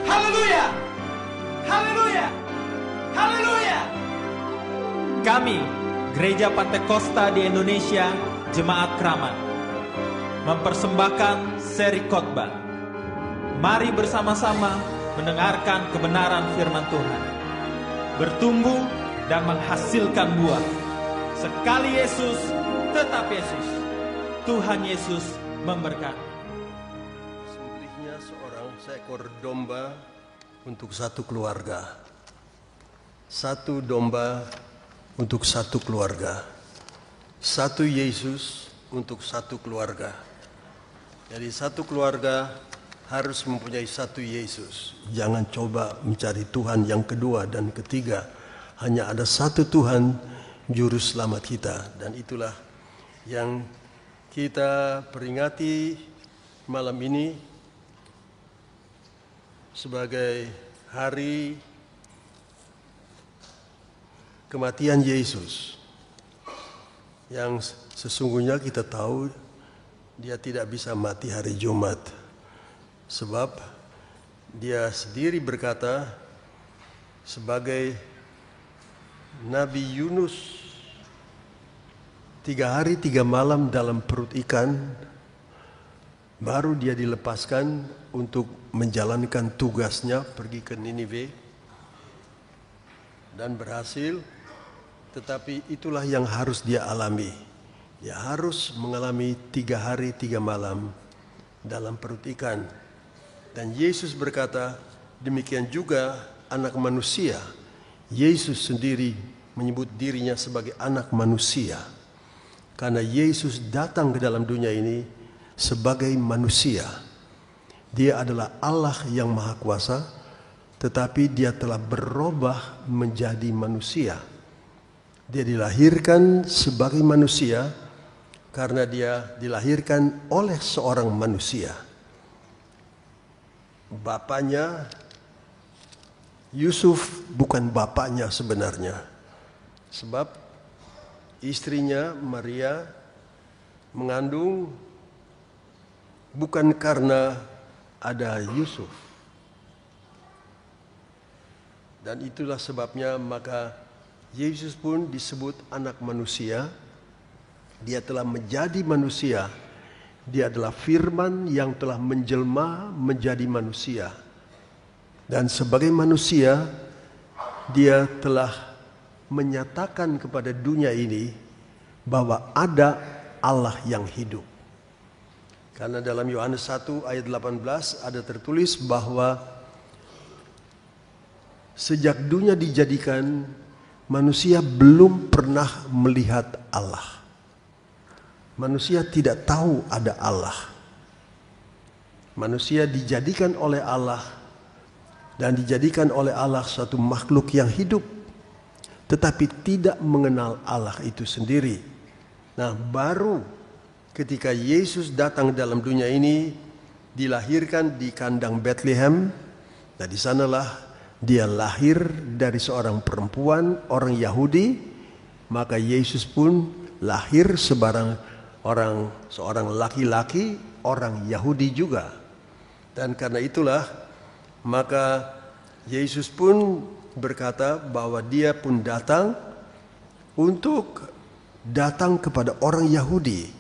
Haleluya! Haleluya! Haleluya! Kami, Gereja Pantekosta di Indonesia, Jemaat Kramat, mempersembahkan seri khotbah. Mari bersama-sama mendengarkan kebenaran firman Tuhan, bertumbuh dan menghasilkan buah. Sekali Yesus, tetap Yesus. Tuhan Yesus memberkati. Sembelihnya seekor domba untuk satu keluarga. Satu domba untuk satu keluarga. Satu Yesus untuk satu keluarga. Jadi satu keluarga harus mempunyai satu Yesus. Jangan coba mencari Tuhan yang kedua dan ketiga. Hanya ada satu Tuhan, Juru Selamat kita. Dan itulah yang kita peringati malam ini sebagai hari kematian Yesus. Yang sesungguhnya kita tahu dia tidak bisa mati hari Jumat. Sebab dia sendiri berkata sebagai Nabi Yunus 3 hari 3 malam dalam perut ikan, baru dia dilepaskan untuk menjalankan tugasnya pergi ke Niniwe dan berhasil. Tetapi itulah yang harus dia alami. Dia harus mengalami 3 hari 3 malam dalam perut ikan. Dan Yesus berkata, demikian juga anak manusia. Yesus sendiri menyebut dirinya sebagai anak manusia. Karena Yesus datang ke dalam dunia ini sebagai manusia. Dia adalah Allah yang Maha Kuasa, tetapi dia telah berubah menjadi manusia. Dia dilahirkan sebagai manusia karena dia dilahirkan oleh seorang manusia. Bapaknya Yusuf bukan bapaknya sebenarnya. Sebab istrinya Maria mengandung bukan karena ada Yusuf. Dan itulah sebabnya maka Yesus pun disebut anak manusia. Dia telah menjadi manusia. Dia adalah firman yang telah menjelma menjadi manusia. Dan sebagai manusia, dia telah menyatakan kepada dunia ini bahwa ada Allah yang hidup. Karena dalam Yohanes 1 ayat 18 ada tertulis bahwa sejak dunia dijadikan, manusia belum pernah melihat Allah. Manusia tidak tahu ada Allah. Manusia dijadikan oleh Allah dan dijadikan oleh Allah suatu makhluk yang hidup, tetapi tidak mengenal Allah itu sendiri. Nah, baru ketika Yesus datang dalam dunia ini, dilahirkan di kandang Bethlehem. Nah, di sanalah dia lahir dari seorang perempuan, orang Yahudi. Maka Yesus pun lahir seorang laki-laki, orang Yahudi juga. Dan karena itulah maka Yesus pun berkata bahwa dia pun datang kepada orang Yahudi.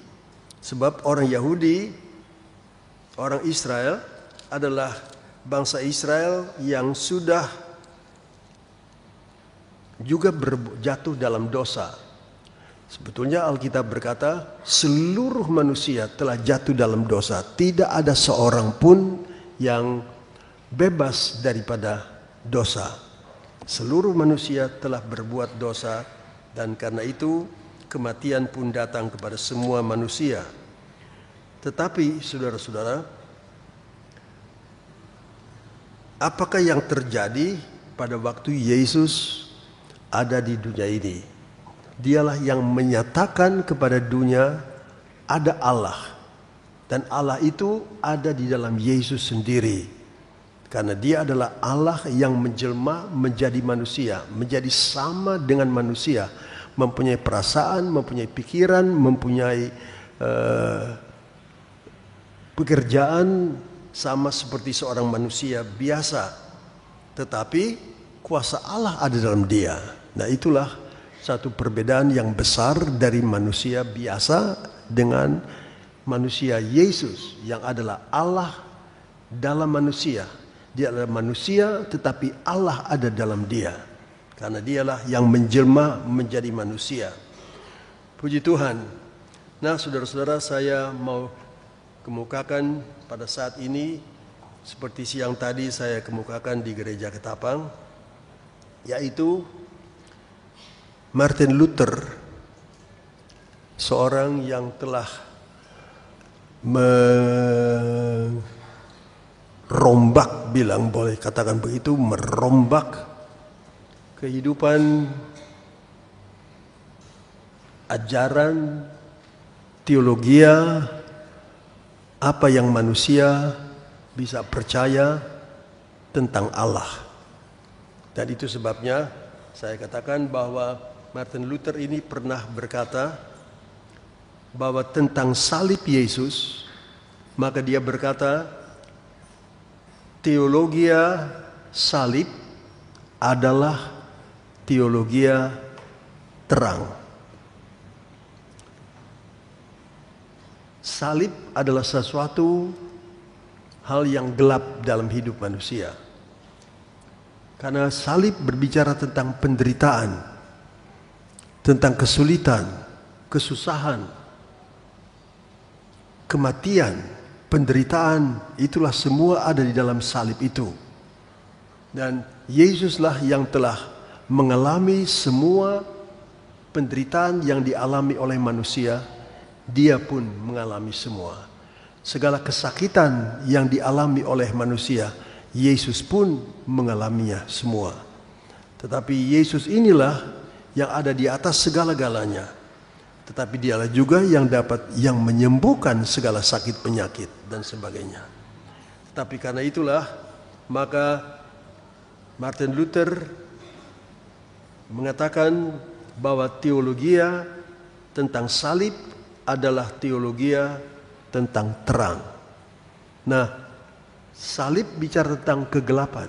Sebab orang Yahudi, orang Israel adalah bangsa Israel yang sudah juga jatuh dalam dosa. Sebetulnya Alkitab berkata seluruh manusia telah jatuh dalam dosa. Tidak ada seorang pun yang bebas daripada dosa. Seluruh manusia telah berbuat dosa, dan karena itu kematian pun datang kepada semua manusia. Tetapi saudara-saudara, apakah yang terjadi pada waktu Yesus ada di dunia ini? Dialah yang menyatakan kepada dunia ada Allah. Dan Allah itu ada di dalam Yesus sendiri. Karena dia adalah Allah yang menjelma menjadi manusia, menjadi sama dengan manusia, mempunyai perasaan, mempunyai pikiran, mempunyai pekerjaan sama seperti seorang manusia biasa, tetapi kuasa Allah ada dalam dia. Nah, itulah satu perbedaan yang besar dari manusia biasa dengan manusia Yesus yang adalah Allah dalam manusia. Dia adalah manusia tetapi Allah ada dalam dia, karena dialah yang menjelma menjadi manusia. Puji Tuhan. Nah, saudara-saudara, saya mau kemukakan pada saat ini seperti siang tadi saya kemukakan di Gereja Ketapang, yaitu Martin Luther, seorang yang telah merombak, bilang boleh katakan begitu, merombak kehidupan, ajaran, teologia, apa yang manusia bisa percaya tentang Allah. Dan itu sebabnya saya katakan bahwa Martin Luther ini pernah berkata bahwa tentang salib Yesus, maka dia berkata, teologia salib adalah teologia terang. Salib adalah sesuatu hal yang gelap dalam hidup manusia. Karena salib berbicara tentang penderitaan, tentang kesulitan, kesusahan, kematian, penderitaan, itulah semua ada di dalam salib itu. Dan Yesuslah yang telah mengalami semua penderitaan yang dialami oleh manusia. Dia pun mengalami semua. Segala kesakitan yang dialami oleh manusia, Yesus pun mengalaminya semua. Tetapi Yesus inilah yang ada di atas segala-galanya. Tetapi dialah juga yang menyembuhkan segala sakit penyakit dan sebagainya. Tapi karena itulah, maka Martin Luther mengatakan bahwa teologia tentang salib adalah teologia tentang terang. Nah, salib bicara tentang kegelapan,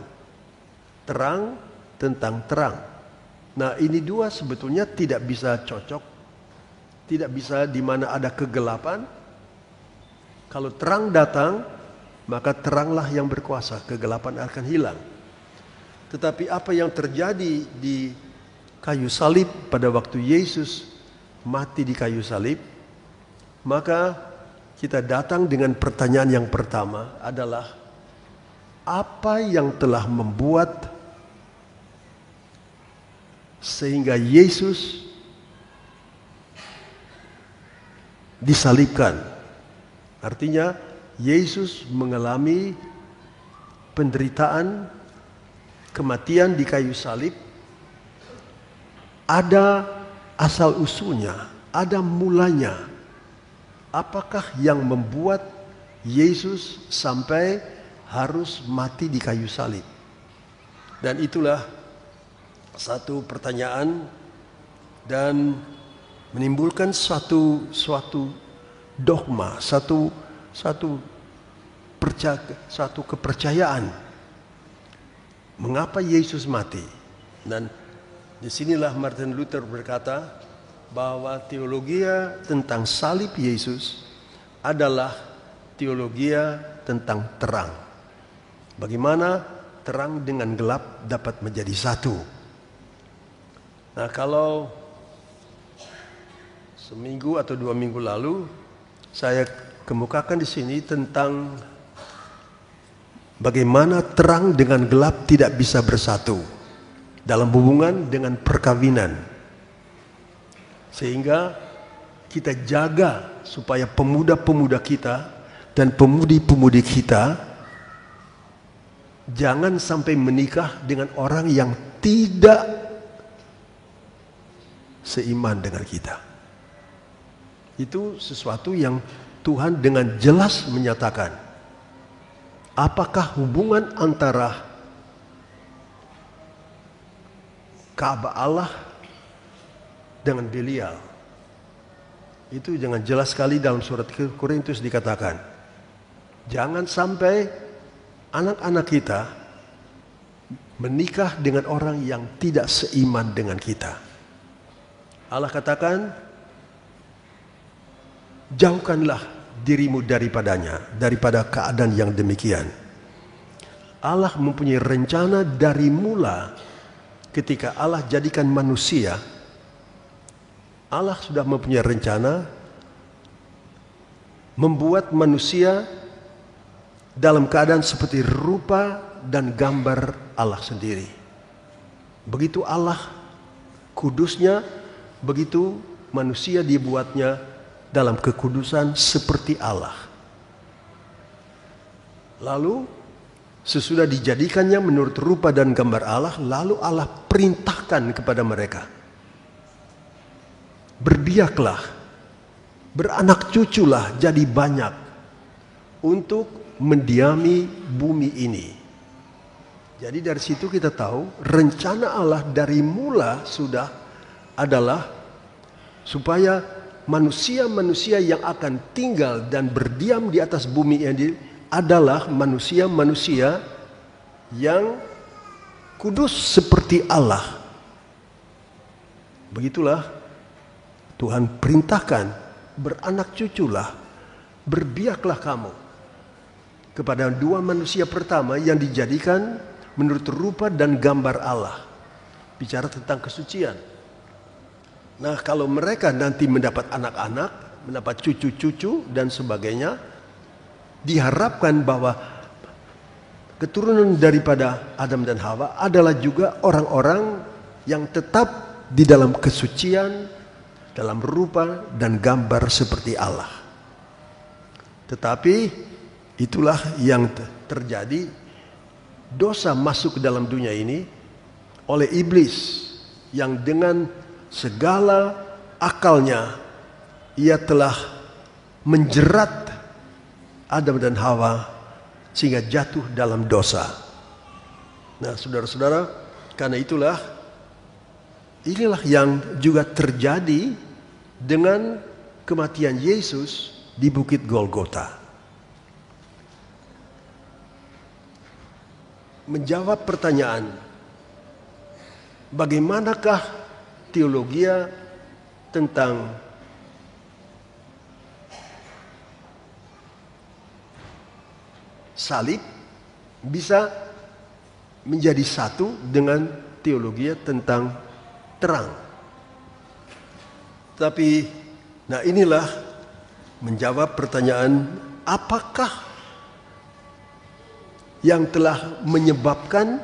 terang tentang terang. Nah, ini dua sebetulnya tidak bisa cocok, tidak bisa di mana ada kegelapan. Kalau terang datang, maka teranglah yang berkuasa, kegelapan akan hilang. Tetapi apa yang terjadi di kayu salib pada waktu Yesus mati di kayu salib, maka kita datang dengan pertanyaan yang pertama adalah, apa yang telah membuat sehingga Yesus disalibkan? Artinya Yesus mengalami penderitaan, kematian di kayu salib. Ada asal usulnya, ada mulanya. Apakah yang membuat Yesus sampai harus mati di kayu salib? Dan itulah satu pertanyaan dan menimbulkan suatu dogma, satu kepercayaan. Mengapa Yesus mati? Dan disinilah Martin Luther berkata bahwa teologia tentang salib Yesus adalah teologia tentang terang. Bagaimana terang dengan gelap dapat menjadi satu. Nah, kalau seminggu atau 2 minggu lalu saya kemukakan di sini tentang bagaimana terang dengan gelap tidak bisa bersatu dalam hubungan dengan perkawinan. Sehingga kita jaga supaya pemuda-pemuda kita dan pemudi-pemudi kita jangan sampai menikah dengan orang yang tidak seiman dengan kita. Itu sesuatu yang Tuhan dengan jelas menyatakan. Apakah hubungan antara Ka'bah Allah dengan Belial? Itu jangan jelas sekali dalam surat Korintus dikatakan. Jangan sampai anak-anak kita menikah dengan orang yang tidak seiman dengan kita. Allah katakan, jauhkanlah dirimu daripada keadaan yang demikian. Allah mempunyai rencana dari mula ketika Allah jadikan manusia. Allah sudah mempunyai rencana membuat manusia dalam keadaan seperti rupa dan gambar Allah sendiri. Begitu Allah kudusnya, begitu manusia dibuatnya dalam kekudusan seperti Allah. Lalu sesudah dijadikannya menurut rupa dan gambar Allah, lalu Allah perintahkan kepada mereka, berbiaklah, beranak cuculah jadi banyak untuk mendiami bumi ini. Jadi dari situ kita tahu rencana Allah dari mula sudah adalah supaya manusia-manusia yang akan tinggal dan berdiam di atas bumi ini adalah manusia-manusia yang kudus seperti Allah. Begitulah Tuhan perintahkan, beranak cuculah, berbiaklah kamu kepada dua manusia pertama yang dijadikan menurut rupa dan gambar Allah. Bicara tentang kesucian. Nah, kalau mereka nanti mendapat anak-anak, mendapat cucu-cucu dan sebagainya, diharapkan bahwa keturunan daripada Adam dan Hawa adalah juga orang-orang yang tetap di dalam kesucian, dalam rupa dan gambar seperti Allah. Tetapi itulah yang terjadi. Dosa masuk ke dalam dunia ini oleh iblis yang dengan segala akalnya ia telah menjerat Adam dan Hawa sehingga jatuh dalam dosa. Nah, saudara-saudara, karena inilah yang juga terjadi dengan kematian Yesus di Bukit Golgota. Menjawab pertanyaan, bagaimanakah teologi tentang salib bisa menjadi satu dengan teologi tentang terang. Tapi, nah inilah menjawab pertanyaan, apakah yang telah menyebabkan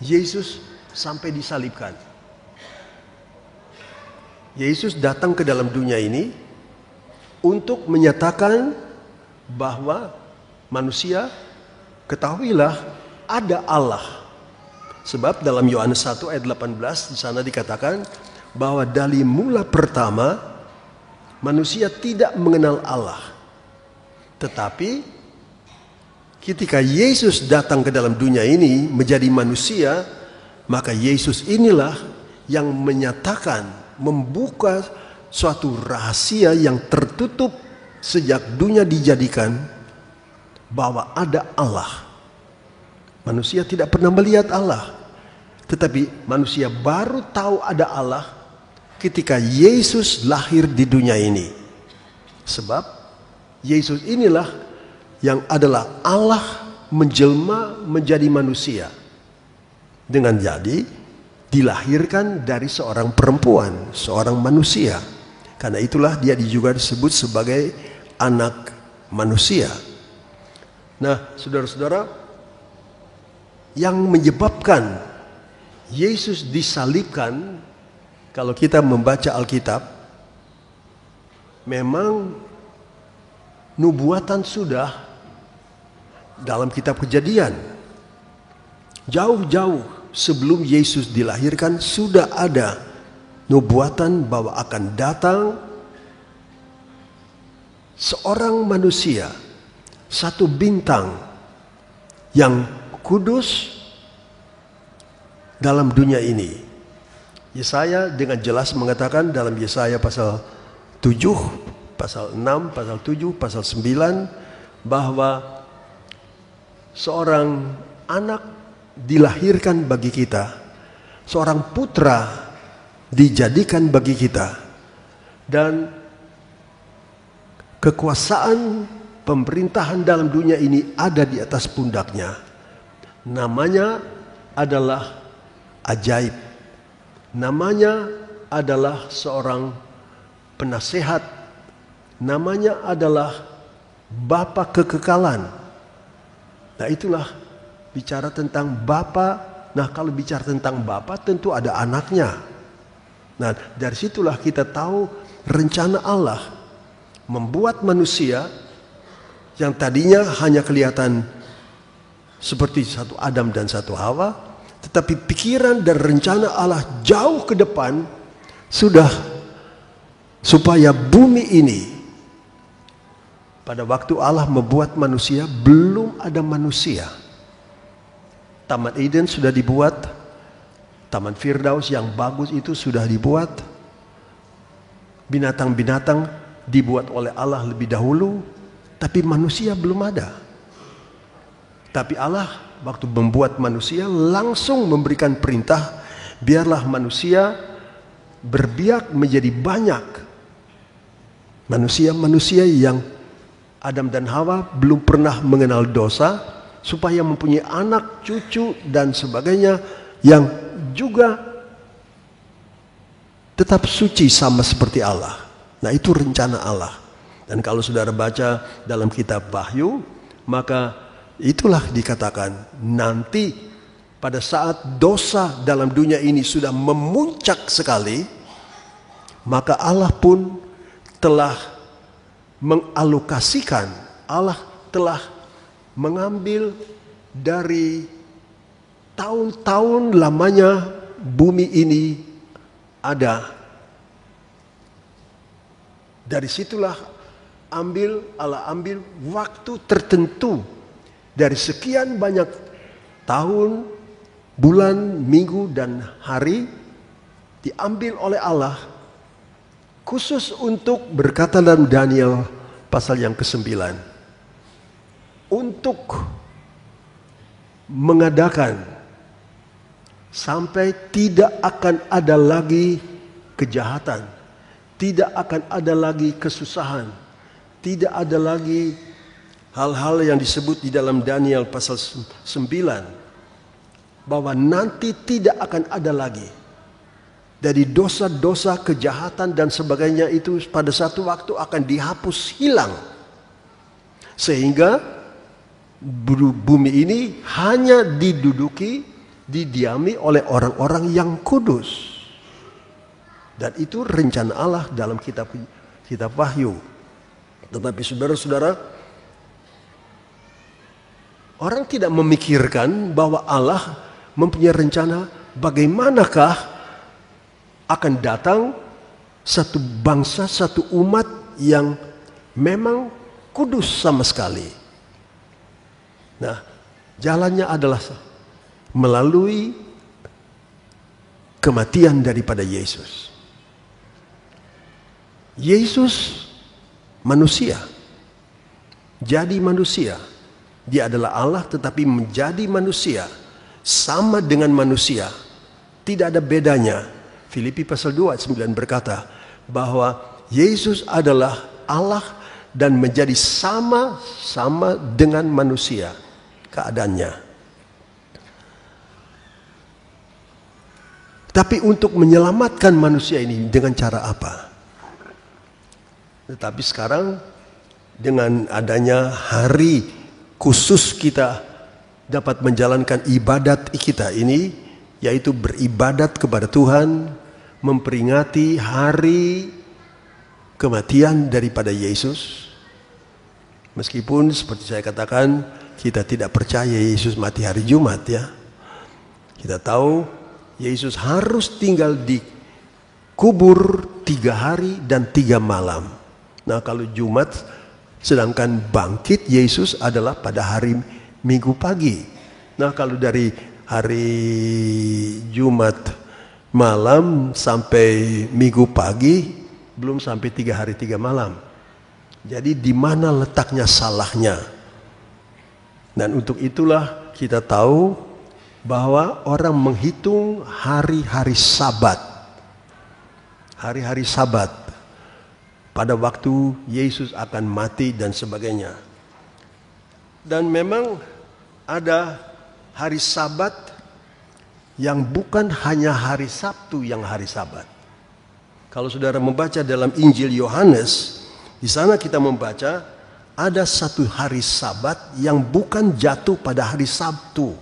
Yesus sampai disalibkan. Yesus datang ke dalam dunia ini untuk menyatakan bahwa manusia, ketahuilah ada Allah. Sebab dalam Yohanes 1 ayat 18 di sana dikatakan bahwa dari mula pertama manusia tidak mengenal Allah. Tetapi ketika Yesus datang ke dalam dunia ini menjadi manusia, maka Yesus inilah yang menyatakan, membuka suatu rahasia yang tertutup sejak dunia dijadikan, bahwa ada Allah. Manusia tidak pernah melihat Allah, tetapi manusia baru tahu ada Allah ketika Yesus lahir di dunia ini. Sebab Yesus inilah yang adalah Allah menjelma menjadi manusia dengan jadi dilahirkan dari seorang perempuan, seorang manusia. Karena itulah dia juga disebut sebagai anak manusia. Nah, saudara-saudara, yang menyebabkan Yesus disalibkan, kalau kita membaca Alkitab, memang nubuatan sudah dalam kitab Kejadian. Jauh-jauh sebelum Yesus dilahirkan sudah ada nubuatan bahwa akan datang seorang manusia, satu bintang yang kudus dalam dunia ini. Yesaya dengan jelas mengatakan dalam Yesaya pasal 7, pasal 6, pasal 7, pasal 9, bahwa seorang anak dilahirkan bagi kita, seorang putra dijadikan bagi kita, dan kekuasaan pemerintahan dalam dunia ini ada di atas pundaknya. Namanya adalah ajaib. Namanya adalah seorang penasehat. Namanya adalah Bapa kekekalan. Nah, itulah bicara tentang Bapa. Nah, kalau bicara tentang Bapa tentu ada anaknya. Nah, dari situlah kita tahu rencana Allah membuat manusia yang tadinya hanya kelihatan seperti satu Adam dan satu Hawa, tetapi pikiran dan rencana Allah jauh ke depan sudah supaya bumi ini, pada waktu Allah membuat manusia belum ada manusia. Taman Eden sudah dibuat, Taman Firdaus yang bagus itu sudah dibuat, binatang-binatang dibuat oleh Allah lebih dahulu, tapi manusia belum ada. Tapi Allah waktu membuat manusia langsung memberikan perintah, biarlah manusia berbiak menjadi banyak. Manusia-manusia yang Adam dan Hawa belum pernah mengenal dosa, supaya mempunyai anak, cucu, dan sebagainya yang juga tetap suci sama seperti Allah. Nah, itu rencana Allah. Dan kalau saudara baca dalam kitab Wahyu, maka itulah dikatakan nanti pada saat dosa dalam dunia ini sudah memuncak sekali, maka Allah pun telah mengalokasikan, Allah telah mengambil dari tahun-tahun lamanya bumi ini ada. Dari situlah Allah ambil waktu tertentu dari sekian banyak tahun, bulan, minggu, dan hari, diambil oleh Allah khusus untuk, berkata dalam Daniel pasal yang ke-9, untuk mengadakan sampai tidak akan ada lagi kejahatan, tidak akan ada lagi kesusahan, tidak ada lagi hal-hal yang disebut di dalam Daniel pasal 9, bahwa nanti tidak akan ada lagi dari dosa-dosa, kejahatan dan sebagainya, itu pada satu waktu akan dihapus, hilang, sehingga bumi ini hanya didiami oleh orang-orang yang kudus. Dan itu rencana Allah dalam kitab Wahyu. Tetapi saudara-saudara, orang tidak memikirkan bahwa Allah mempunyai rencana bagaimanakah akan datang satu bangsa, satu umat yang memang kudus sama sekali. Nah, jalannya adalah melalui kematian daripada Yesus. Yesus manusia, jadi manusia. Dia adalah Allah tetapi menjadi manusia, sama dengan manusia, tidak ada bedanya. Filipi pasal 2 ayat 9 berkata bahwa Yesus adalah Allah dan menjadi sama dengan manusia keadaannya. Tapi untuk menyelamatkan manusia ini dengan cara apa? Tetapi sekarang dengan adanya hari khusus kita dapat menjalankan ibadat kita ini, yaitu beribadat kepada Tuhan, memperingati hari kematian daripada Yesus. Meskipun seperti saya katakan, kita tidak percaya Yesus mati hari Jumat, ya. Kita tahu Yesus harus tinggal di kubur 3 hari dan 3 malam. Nah, kalau Jumat, sedangkan bangkit Yesus adalah pada hari Minggu pagi. Nah, kalau dari hari Jumat malam sampai Minggu pagi, belum sampai 3 hari 3 malam. Jadi di mana letaknya salahnya? Dan untuk itulah kita tahu bahwa orang menghitung hari-hari Sabat. Hari-hari Sabat pada waktu Yesus akan mati dan sebagainya. Dan memang ada hari Sabat yang bukan hanya hari Sabtu yang hari Sabat. Kalau saudara membaca dalam Injil Yohanes, di sana kita membaca ada satu hari Sabat yang bukan jatuh pada hari Sabtu.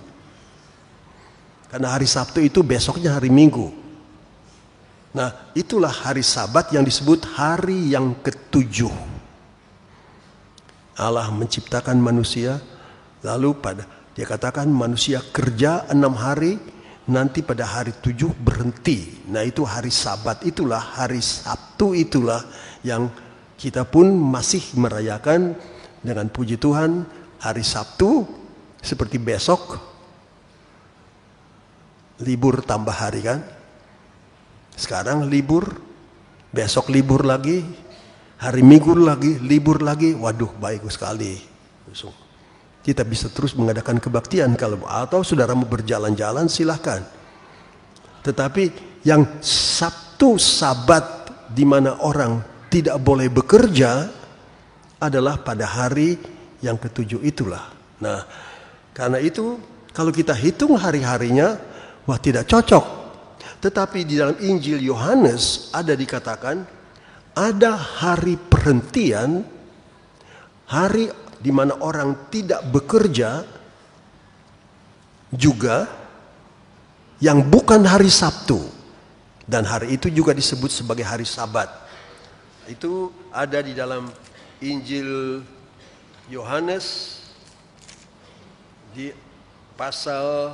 Karena hari Sabtu itu besoknya hari Minggu. Nah, itulah hari Sabat yang disebut hari yang ketujuh. Allah menciptakan manusia, lalu dia katakan manusia kerja 6 hari, nanti pada hari 7 berhenti. Nah, itu hari Sabat, itulah hari Sabtu, itulah yang kita pun masih merayakan dengan puji Tuhan. Hari Sabtu seperti besok libur tambah hari kan. Sekarang libur, besok libur lagi, hari Minggu lagi, libur lagi. Waduh, baik sekali. Kita bisa terus mengadakan kebaktian kalau atau saudara mau berjalan-jalan silahkan. Tetapi yang Sabtu Sabat di mana orang tidak boleh bekerja adalah pada hari yang ketujuh itulah. Nah, karena itu kalau kita hitung hari-harinya, wah tidak cocok. Tetapi di dalam Injil Yohanes ada dikatakan ada hari perhentian, hari di mana orang tidak bekerja juga yang bukan hari Sabtu. Dan hari itu juga disebut sebagai hari Sabat. Itu ada di dalam Injil Yohanes di pasal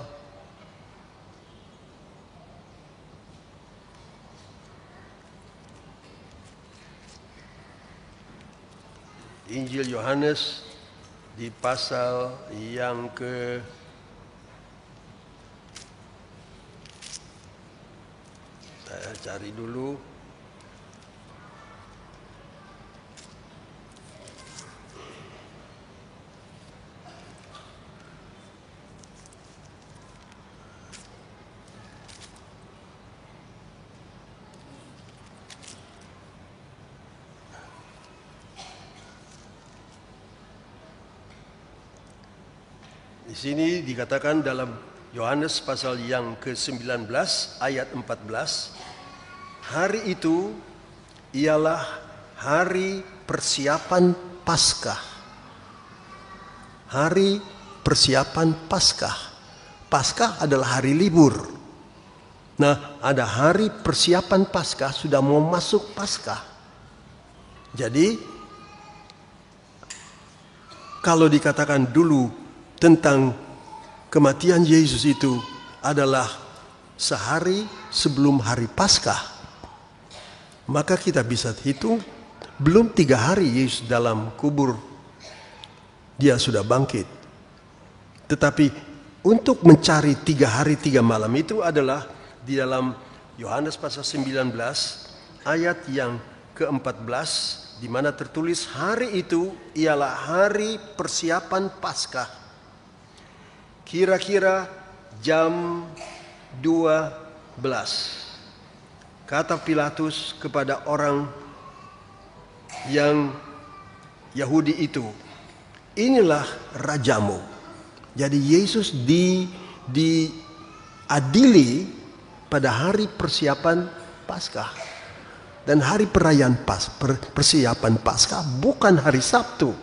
Injil Yohanes di pasal yang saya cari dulu. Di sini dikatakan dalam Yohanes pasal yang ke-19 ayat 14, hari itu ialah hari persiapan Paskah. Hari persiapan Paskah. Paskah adalah hari libur. Nah, ada hari persiapan Paskah, sudah mau masuk Paskah. Jadi kalau dikatakan dulu tentang kematian Yesus itu adalah sehari sebelum hari Paskah, maka kita bisa hitung belum 3 hari Yesus dalam kubur dia sudah bangkit. Tetapi untuk mencari 3 hari 3 malam itu adalah di dalam Yohanes pasal 19 ayat yang ke-14, di mana tertulis hari itu ialah hari persiapan Paskah. Kira-kira jam 12, kata Pilatus kepada orang yang Yahudi itu, inilah rajamu. Jadi Yesus diadili pada hari persiapan Paskah. Dan hari perayaan persiapan Paskah bukan hari Sabtu.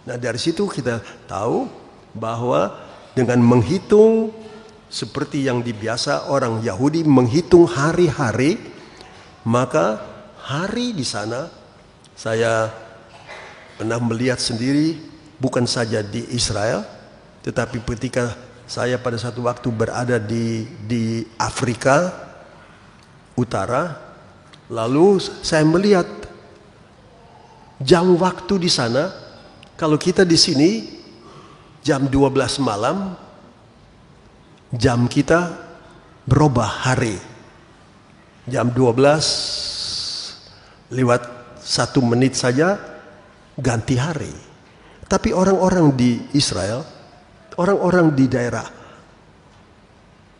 Nah, dari situ kita tahu bahwa dengan menghitung seperti yang dibiasa orang Yahudi menghitung hari-hari, maka hari di sana saya pernah melihat sendiri, bukan saja di Israel, tetapi ketika saya pada satu waktu berada di Afrika Utara, lalu saya melihat jam waktu di sana. Kalau kita di sini jam 12 malam, jam kita berubah hari. Jam 12 lewat 1 menit saja ganti hari. Tapi orang-orang di Israel, orang-orang di daerah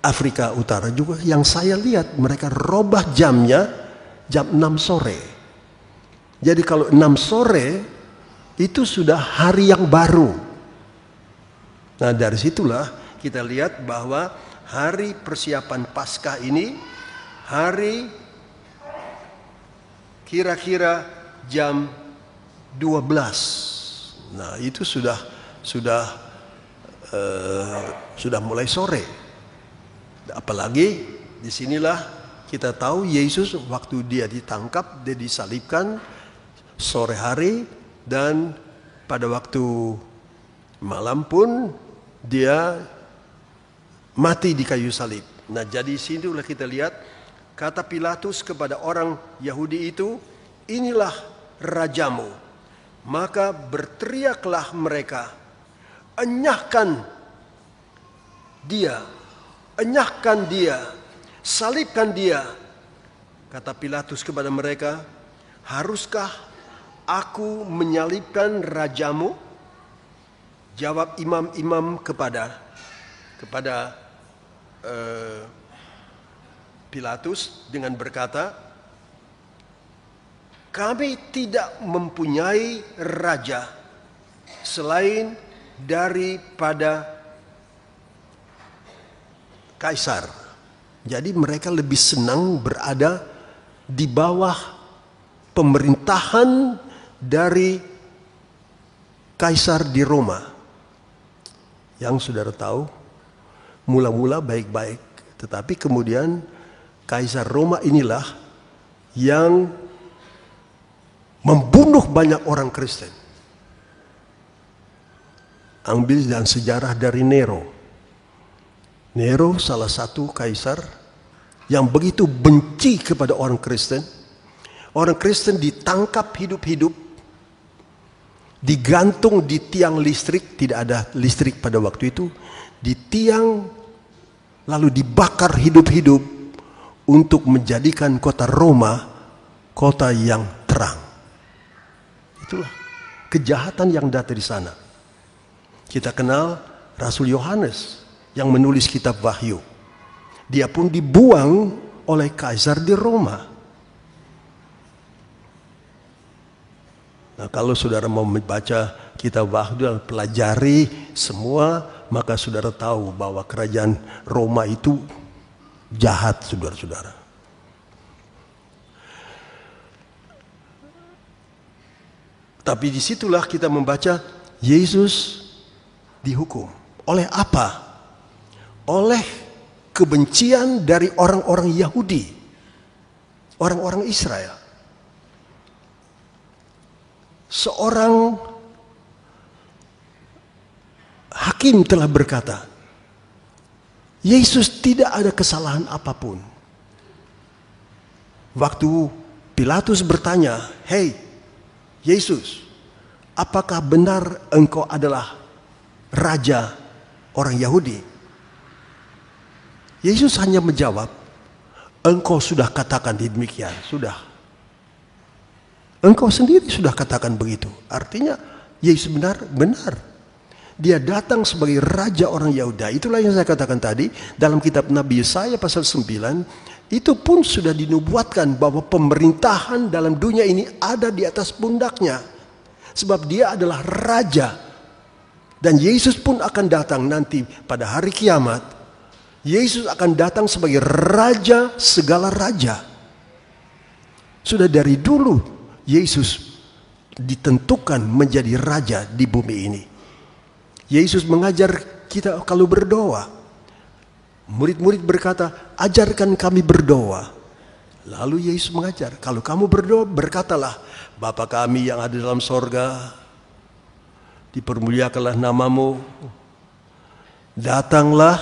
Afrika Utara juga yang saya lihat mereka robah jamnya jam 6 sore. Jadi kalau 6 sore itu sudah hari yang baru. Nah dari situlah kita lihat bahwa hari persiapan Paskah ini hari kira-kira jam 12. Nah itu sudah mulai sore. Apalagi disinilah kita tahu Yesus waktu dia ditangkap, dia disalibkan sore hari, dan pada waktu malam pun dia mati di kayu salib. Nah jadi disinilah kita lihat kata Pilatus kepada orang Yahudi itu, inilah rajamu. Maka berteriaklah mereka, enyahkan dia, enyahkan dia, salibkan dia. Kata Pilatus kepada mereka, haruskah aku menyalibkan rajamu? Jawab imam-imam kepada Pilatus dengan berkata, kami tidak mempunyai raja selain daripada Kaisar. Jadi mereka lebih senang berada di bawah pemerintahan dari Kaisar di Roma. Yang saudara tahu, mula-mula baik-baik, tetapi kemudian Kaisar Roma inilah yang membunuh banyak orang Kristen. Ambil dan sejarah dari Nero. Nero salah satu kaisar yang begitu benci kepada orang Kristen. Orang Kristen ditangkap hidup-hidup, digantung di tiang listrik, tidak ada listrik pada waktu itu, di tiang, lalu dibakar hidup-hidup untuk menjadikan kota Roma kota yang terang. Itulah kejahatan yang datang di sana. Kita kenal Rasul Yohanes yang menulis kitab Wahyu. Dia pun dibuang oleh Kaisar di Roma. Nah, kalau saudara mau membaca kitab Wahyu dan pelajari semua, maka saudara tahu bahwa kerajaan Roma itu jahat, saudara-saudara. Tapi disitulah kita membaca Yesus dihukum. Oleh apa? Oleh kebencian dari orang-orang Yahudi, orang-orang Israel. Seorang hakim telah berkata, Yesus tidak ada kesalahan apapun. Waktu Pilatus bertanya, "Hei Yesus, apakah benar engkau adalah raja orang Yahudi?" Yesus hanya menjawab, engkau sudah katakan demikian, sudah. Engkau sendiri sudah katakan begitu. Artinya Yesus benar. Dia datang sebagai raja orang Yahudi. Itulah yang saya katakan tadi dalam kitab Nabi Yesaya pasal 9. Itu pun sudah dinubuatkan bahwa pemerintahan dalam dunia ini ada di atas pundaknya. Sebab dia adalah raja. Dan Yesus pun akan datang nanti pada hari kiamat. Yesus akan datang sebagai raja segala raja. Sudah dari dulu Yesus ditentukan menjadi raja di bumi ini. Yesus mengajar kita kalau berdoa. Murid-murid berkata, ajarkan kami berdoa. Lalu Yesus mengajar, kalau kamu berdoa, berkatalah, Bapa kami yang ada dalam sorga, dipermuliakanlah namamu, datanglah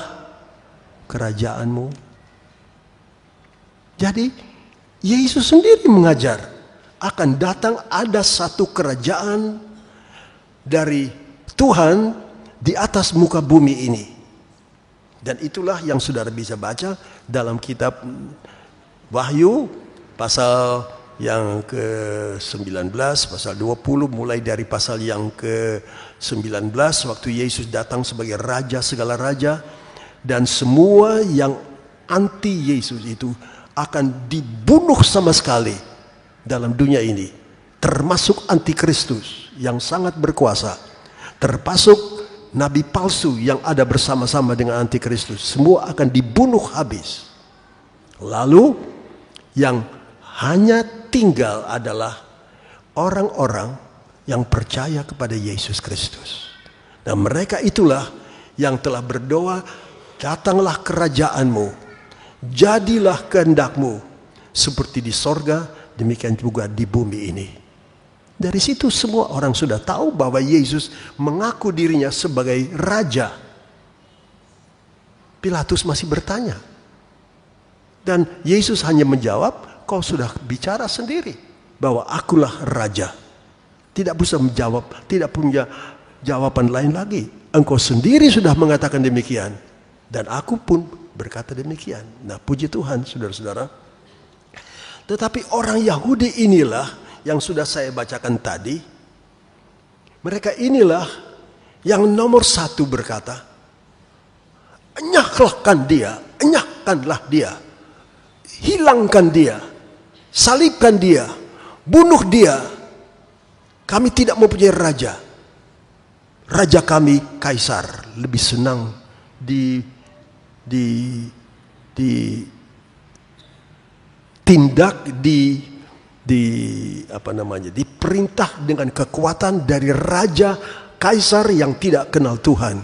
kerajaanmu. Jadi Yesus sendiri mengajar, akan datang ada satu kerajaan dari Tuhan di atas muka bumi ini. Dan itulah yang saudara bisa baca dalam kitab Wahyu pasal yang ke-19, pasal 20, mulai dari pasal yang ke-19, waktu Yesus datang sebagai raja segala raja, dan semua yang anti Yesus itu akan dibunuh sama sekali dalam dunia ini, termasuk antikristus yang sangat berkuasa, termasuk nabi palsu yang ada bersama-sama dengan antikristus, semua akan dibunuh habis. Lalu yang hanya tinggal adalah orang-orang yang percaya kepada Yesus Kristus. Dan mereka itulah yang telah berdoa, datanglah kerajaanmu, jadilah kehendakmu, seperti di sorga, demikian juga di bumi ini. Dari situ semua orang sudah tahu bahwa Yesus mengaku dirinya sebagai raja. Pilatus masih bertanya. Dan Yesus hanya menjawab, kau sudah bicara sendiri bahwa akulah raja. Tidak bisa menjawab, tidak punya jawaban lain lagi. Engkau sendiri sudah mengatakan demikian. Dan aku pun berkata demikian. Nah, puji Tuhan, saudara-saudara. Tetapi orang Yahudi inilah yang sudah saya bacakan tadi. Mereka inilah yang nomor satu berkata, enyahkanlah dia, enyahkanlah dia, hilangkan dia, salibkan dia, bunuh dia. Kami tidak mempunyai raja. Raja kami Kaisar, lebih senang ditindak, diperintah dengan kekuatan dari raja Kaisar yang tidak kenal Tuhan,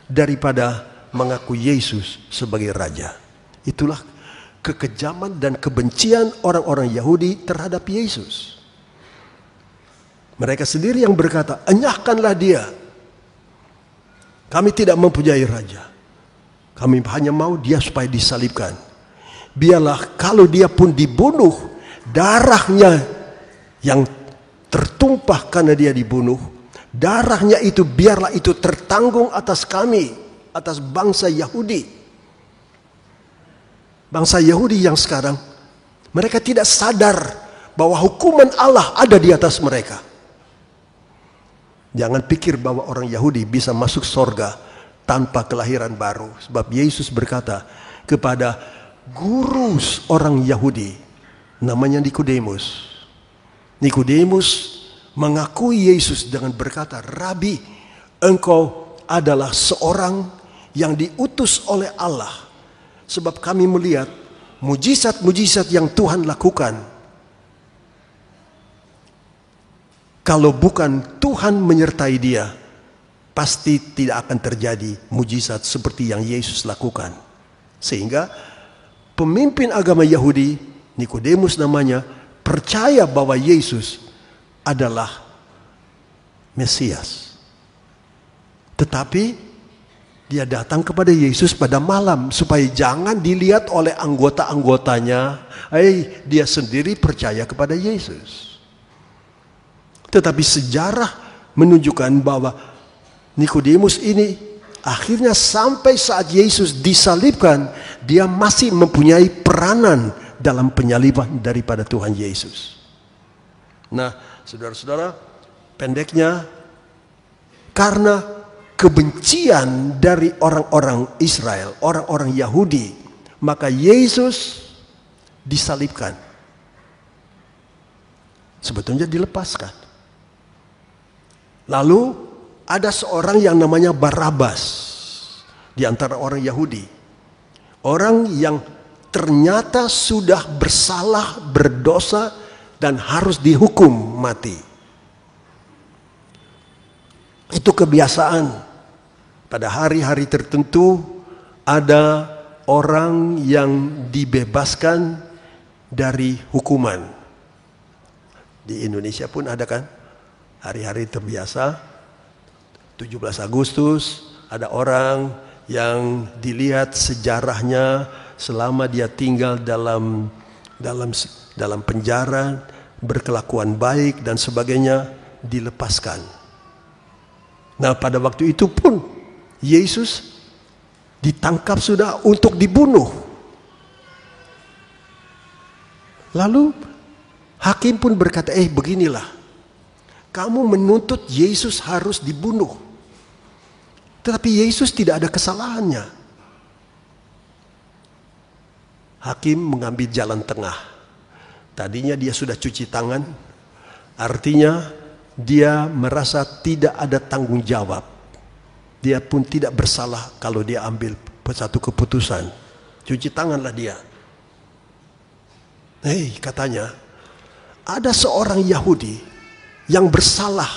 daripada mengaku Yesus sebagai raja. Itulah kekejaman dan kebencian orang-orang Yahudi terhadap Yesus. Mereka sendiri yang berkata, enyahkanlah dia. Kami tidak mempunyai raja. Kami hanya mau dia supaya disalibkan. Biarlah kalau dia pun dibunuh, darahnya yang tertumpah karena dia dibunuh, darahnya itu biarlah itu tertanggung atas kami, atas bangsa Yahudi. Bangsa Yahudi yang sekarang, mereka tidak sadar bahwa hukuman Allah ada di atas mereka. Jangan pikir bahwa orang Yahudi bisa masuk sorga tanpa kelahiran baru. Sebab Yesus berkata kepada guru orang Yahudi, namanya Nikodemus. Nikodemus mengakui Yesus dengan berkata, Rabi, engkau adalah seorang yang diutus oleh Allah. Sebab kami melihat mujizat-mujizat yang Tuhan lakukan. Kalau bukan Tuhan menyertai dia, pasti tidak akan terjadi mujizat seperti yang Yesus lakukan. Sehingga pemimpin agama Yahudi, Nikodemus namanya, percaya bahwa Yesus adalah Mesias. Tetapi dia datang kepada Yesus pada malam supaya jangan dilihat oleh anggota-anggotanya, dia sendiri percaya kepada Yesus. Tetapi sejarah menunjukkan bahwa Nikodemus ini akhirnya sampai saat Yesus disalibkan, dia masih mempunyai peranan dalam penyaliban daripada Tuhan Yesus. Nah, saudara-saudara, pendeknya, karena kebencian dari orang-orang Israel, orang-orang Yahudi, maka Yesus disalibkan. Sebetulnya dilepaskan. Lalu ada seorang yang namanya Barabas di antara orang Yahudi. Orang yang ternyata sudah bersalah, berdosa, dan harus dihukum mati. Itu kebiasaan. Pada hari-hari tertentu ada orang yang dibebaskan dari hukuman. Di Indonesia pun ada kan? Hari-hari terbiasa, 17 Agustus, ada orang yang dilihat sejarahnya selama dia tinggal dalam penjara, berkelakuan baik dan sebagainya, dilepaskan. Nah, pada waktu itu pun Yesus ditangkap sudah untuk dibunuh. Lalu Hakim pun berkata, beginilah. Kamu menuntut Yesus harus dibunuh. Tetapi Yesus tidak ada kesalahannya. Hakim mengambil jalan tengah. Tadinya dia sudah cuci tangan. Artinya dia merasa tidak ada tanggung jawab. Dia pun tidak bersalah kalau dia ambil satu keputusan. Cuci tanganlah dia. Katanya, ada seorang Yahudi yang bersalah,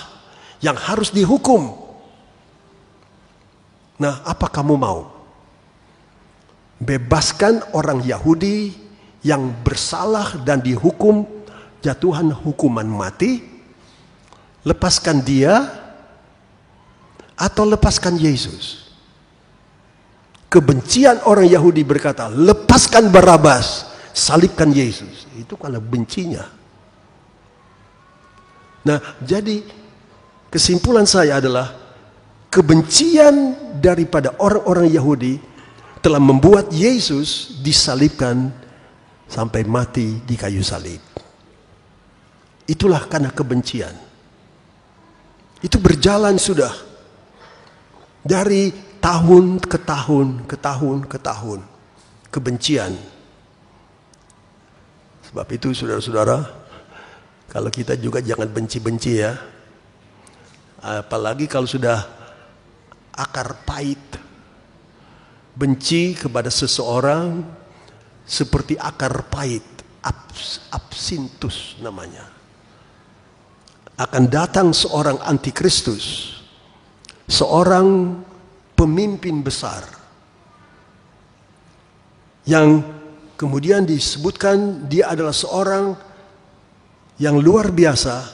yang harus dihukum. Nah, apa kamu mau? Bebaskan orang Yahudi yang bersalah dan dihukum jatuhan hukuman mati? Lepaskan dia atau lepaskan Yesus? Kebencian orang Yahudi berkata, lepaskan Barabas, salibkan Yesus. Itu kalau bencinya. Nah, jadi kesimpulan saya adalah kebencian daripada orang-orang Yahudi telah membuat Yesus disalibkan sampai mati di kayu salib. Itulah karena kebencian. Itu berjalan sudah dari tahun ke tahun, ke tahun ke tahun. Kebencian. Sebab itu saudara-saudara, kalau kita juga jangan benci-benci ya. Apalagi kalau sudah akar pahit. Benci kepada seseorang seperti akar pahit. Absintus namanya. Akan datang seorang antikristus. Seorang pemimpin besar. Yang kemudian disebutkan dia adalah seorang yang luar biasa.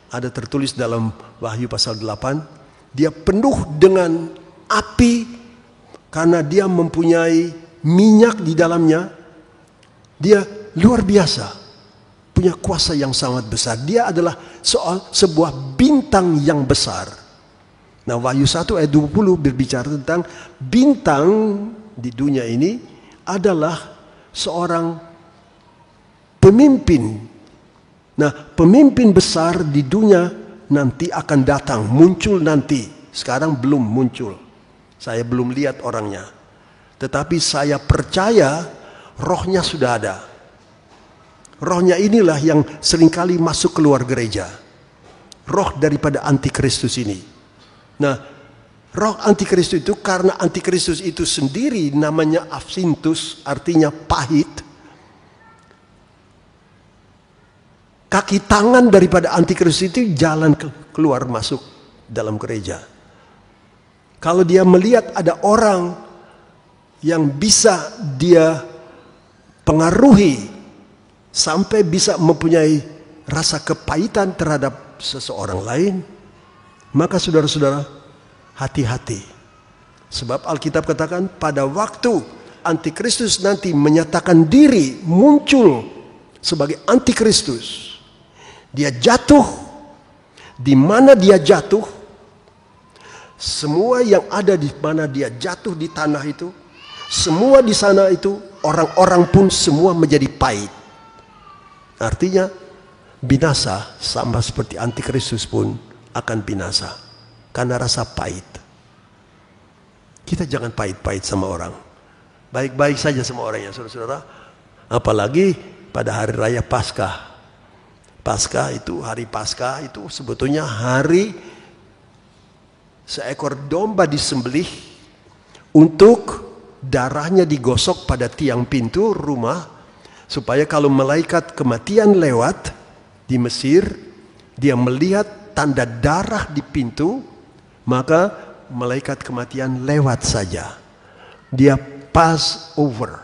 Ada tertulis dalam Wahyu pasal 8. Dia penuh dengan api karena dia mempunyai minyak di dalamnya. Dia luar biasa, punya kuasa yang sangat besar. Dia adalah sebuah bintang yang besar. Nah, Wahyu 1 ayat 20 berbicara tentang bintang di dunia ini adalah seorang pemimpin. Nah, pemimpin besar di dunia nanti akan datang, muncul nanti. Sekarang belum muncul. Saya belum lihat orangnya. Tetapi saya percaya rohnya sudah ada. Rohnya inilah yang seringkali masuk keluar gereja. Roh daripada antikristus ini. Nah, roh antikristus itu karena antikristus itu sendiri namanya absintus, artinya pahit. Kaki tangan daripada antikristus itu jalan keluar masuk dalam gereja. Kalau dia melihat ada orang yang bisa dia pengaruhi sampai bisa mempunyai rasa kepahitan terhadap seseorang lain, maka saudara-saudara hati-hati. Sebab Alkitab katakan pada waktu antikristus nanti menyatakan diri muncul sebagai antikristus, dia jatuh. Di mana dia jatuh, semua yang ada di mana dia jatuh di tanah itu, semua di sana itu orang-orang pun semua menjadi pahit. Artinya binasa, sama seperti antikristus pun akan binasa karena rasa pahit. Kita jangan pahit-pahit sama orang, baik-baik saja sama orang ya saudara-saudara. Apalagi pada hari raya Paskah. Paskah itu, hari Paskah itu sebetulnya hari seekor domba disembelih untuk darahnya digosok pada tiang pintu rumah, supaya kalau malaikat kematian lewat di Mesir, dia melihat tanda darah di pintu, maka malaikat kematian lewat saja. Dia pass over.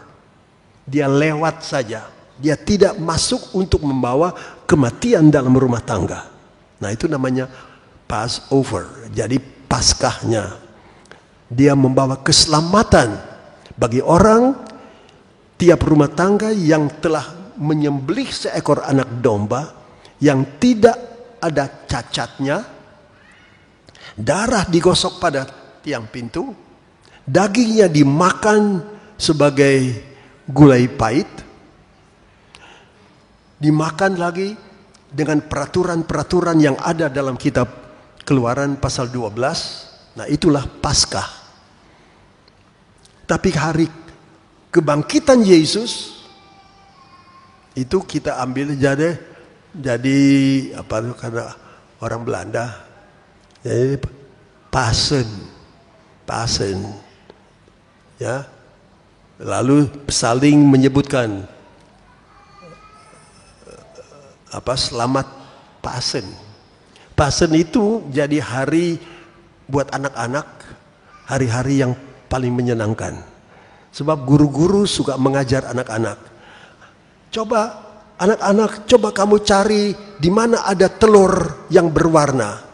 Dia lewat saja. Dia tidak masuk untuk membawa kematian dalam rumah tangga. Nah, itu namanya pass over. Jadi Paskahnya dia membawa keselamatan bagi orang tiap rumah tangga yang telah menyembelih seekor anak domba yang tidak ada cacatnya, darah digosok pada tiang pintu, dagingnya dimakan sebagai gulai pahit, dimakan lagi dengan peraturan-peraturan yang ada dalam kitab Keluaran pasal 12. Nah, itulah Paskah. Tapi hari kebangkitan Yesus itu kita ambil jadi apa karena orang Belanda, jadi Pasen, ya. Lalu saling menyebutkan selamat Pasen. Pasen itu jadi hari buat anak-anak, hari-hari yang paling menyenangkan. Sebab guru-guru suka mengajar anak-anak. Coba anak-anak, coba kamu cari di mana ada telur yang berwarna.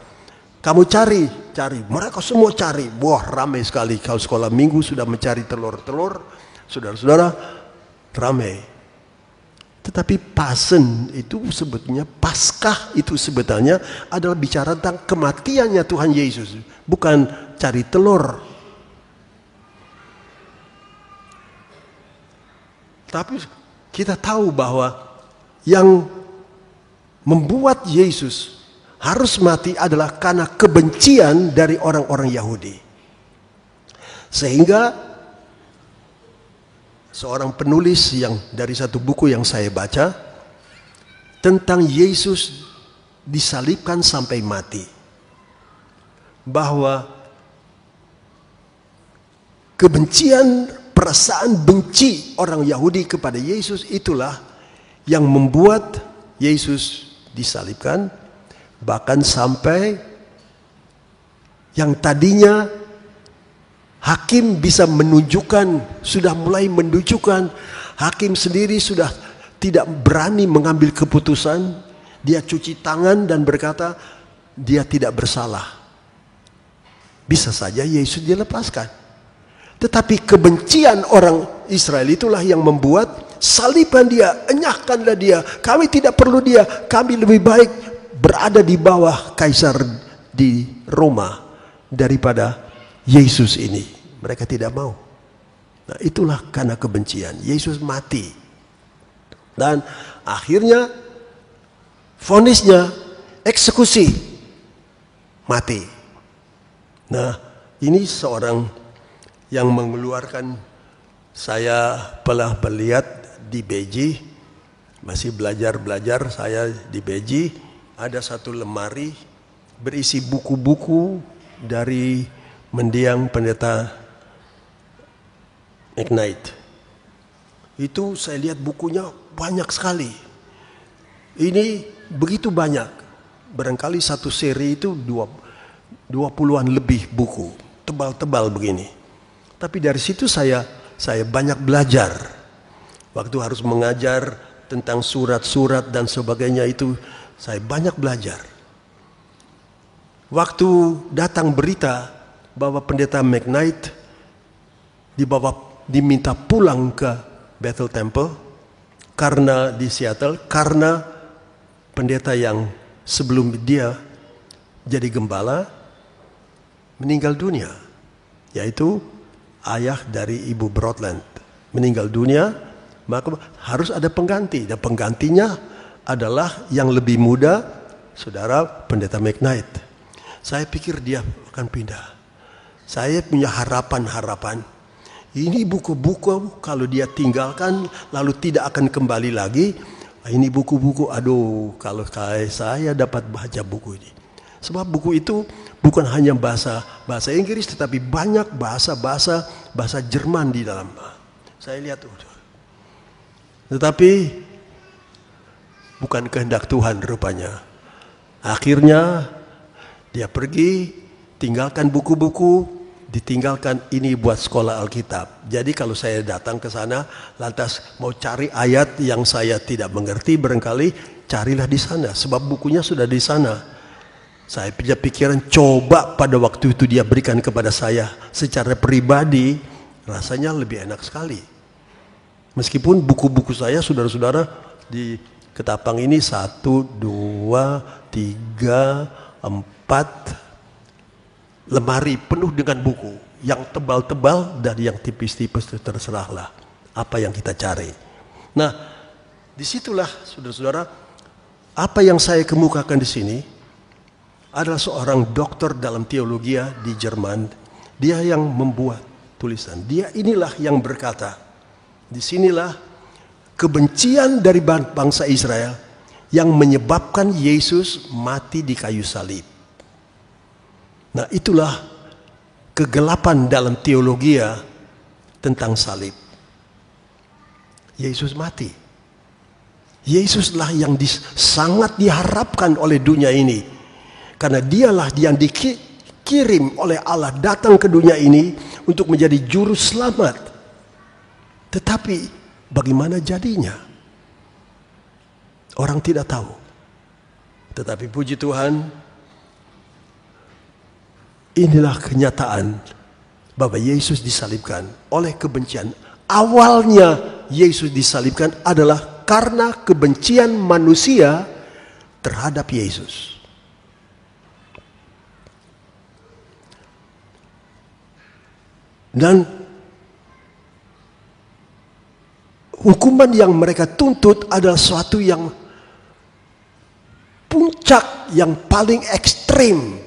Kamu cari. Mereka semua cari. Wah, ramai sekali. Kalau sekolah minggu sudah mencari telur-telur, saudara-saudara, ramai. Tetapi Pasen itu sebetulnya, Paskah itu sebetulnya adalah bicara tentang kematiannya Tuhan Yesus. Bukan cari telur. Tapi kita tahu bahwa yang membuat Yesus harus mati adalah karena kebencian dari orang-orang Yahudi. Sehingga seorang penulis yang dari satu buku yang saya baca tentang Yesus disalibkan sampai mati, bahwa kebencian, perasaan benci orang Yahudi kepada Yesus itulah yang membuat Yesus disalibkan. Bahkan sampai yang tadinya hakim bisa menunjukkan, sudah mulai menunjukkan, hakim sendiri sudah tidak berani mengambil keputusan. Dia cuci tangan dan berkata dia tidak bersalah. Bisa saja Yesus dilepaskan. Tetapi kebencian orang Israel itulah yang membuat salibkan dia, enyahkanlah dia. Kami tidak perlu dia, kami lebih baik berada di bawah kaisar di Roma daripada Yesus ini. Mereka tidak mau. Nah, itulah karena kebencian. Yesus mati. Dan akhirnya vonisnya eksekusi, mati. Nah, ini seorang yang mengeluarkan, saya pernah melihat di Beji, masih belajar saya di Beji, ada satu lemari berisi buku-buku dari mendiang pendeta McKnight. Itu saya lihat bukunya banyak sekali. Ini begitu banyak. Barangkali satu seri itu 20-an lebih buku. Tebal-tebal begini. Tapi dari situ saya banyak belajar. Waktu harus mengajar tentang surat-surat dan sebagainya itu, saya banyak belajar. Waktu datang berita bahwa pendeta McKnight diminta pulang ke Bethel Temple karena di Seattle, karena pendeta yang sebelum dia jadi gembala meninggal dunia, yaitu ayah dari Ibu Broadland meninggal dunia, maka harus ada pengganti, dan penggantinya adalah yang lebih muda, saudara pendeta McKnight. Saya pikir dia akan pindah. Saya punya harapan. Ini buku-buku kalau dia tinggalkan lalu tidak akan kembali lagi. Ini buku-buku, aduh, kalau saya dapat baca buku ini. Sebab buku itu bukan hanya bahasa Inggris, tetapi banyak bahasa Jerman di dalam. Saya lihat, tetapi bukan kehendak Tuhan rupanya. Akhirnya dia pergi, tinggalkan buku-buku, ditinggalkan ini buat sekolah Alkitab. Jadi kalau saya datang ke sana, lantas mau cari ayat yang saya tidak mengerti, barangkali carilah di sana, sebab bukunya sudah di sana. Saya punya pikiran, coba pada waktu itu dia berikan kepada saya secara pribadi, rasanya lebih enak sekali. Meskipun buku-buku saya, saudara-saudara, di ketapang ini 1, 2, 3, 4 lemari penuh dengan buku, yang tebal-tebal dan yang tipis-tipis, terserahlah apa yang kita cari. Nah, disitulah saudara-saudara Apa yang saya kemukakan di sini adalah seorang doktor dalam teologi di Jerman. Dia yang membuat tulisan. Dia inilah yang berkata, disinilah kebencian dari bangsa Israel yang menyebabkan Yesus mati di kayu salib. Nah, itulah kegelapan dalam teologi tentang salib. Yesus mati. Yesuslah yang sangat diharapkan oleh dunia ini. Karena dialah yang dikirim oleh Allah datang ke dunia ini untuk menjadi juru selamat. Tetapi bagaimana jadinya? Orang tidak tahu. Tetapi puji Tuhan, inilah kenyataan bahwa Yesus disalibkan oleh kebencian. Awalnya Yesus disalibkan adalah karena kebencian manusia terhadap Yesus. Dan hukuman yang mereka tuntut adalah suatu yang puncak, yang paling ekstrim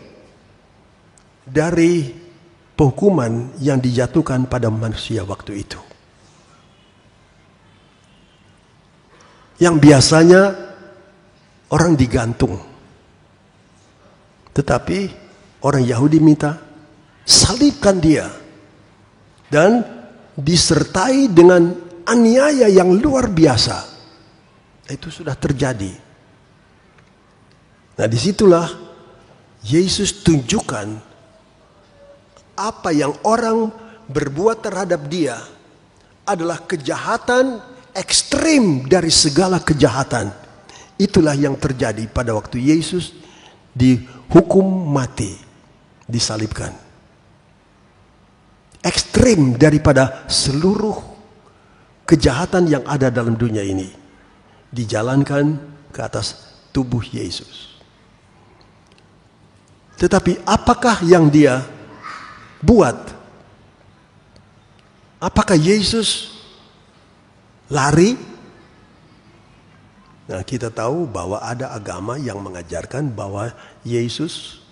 dari penghukuman yang dijatuhkan pada manusia waktu itu. Yang biasanya orang digantung. Tetapi orang Yahudi minta, salibkan dia. Dan disertai dengan aniaya yang luar biasa. Itu sudah terjadi. Nah, disitulah Yesus tunjukkan apa yang orang berbuat terhadap dia adalah kejahatan ekstrim dari segala kejahatan. Itulah yang terjadi pada waktu Yesus dihukum mati, disalibkan. Ekstrim daripada seluruh kejahatan yang ada dalam dunia ini dijalankan ke atas tubuh Yesus. Tetapi apakah yang dia buat? Apakah Yesus lari? Nah, kita tahu bahwa ada agama yang mengajarkan bahwa Yesus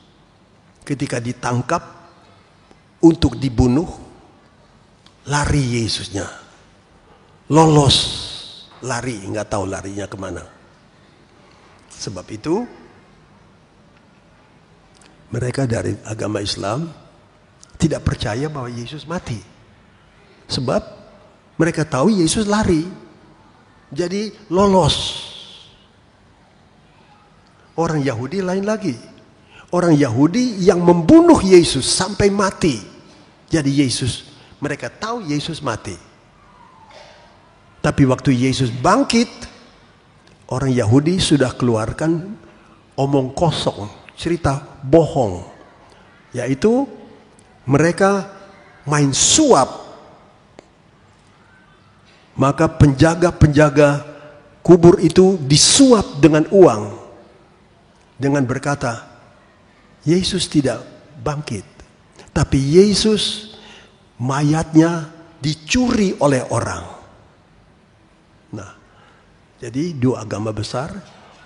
ketika ditangkap untuk dibunuh, lari Yesusnya. Lolos, lari, nggak tahu larinya kemana. Sebab itu, mereka dari agama Islam tidak percaya bahwa Yesus mati. Sebab mereka tahu Yesus lari. Jadi lolos. Orang Yahudi lain lagi. Orang Yahudi yang membunuh Yesus sampai mati. Jadi mereka tahu Yesus mati. Tapi waktu Yesus bangkit, orang Yahudi sudah keluarkan omong kosong, cerita bohong. Yaitu mereka main suap. Maka penjaga-penjaga kubur itu disuap dengan uang. Dengan berkata, Yesus tidak bangkit. Tapi Yesus mayatnya dicuri oleh orang. Nah, jadi dua agama besar.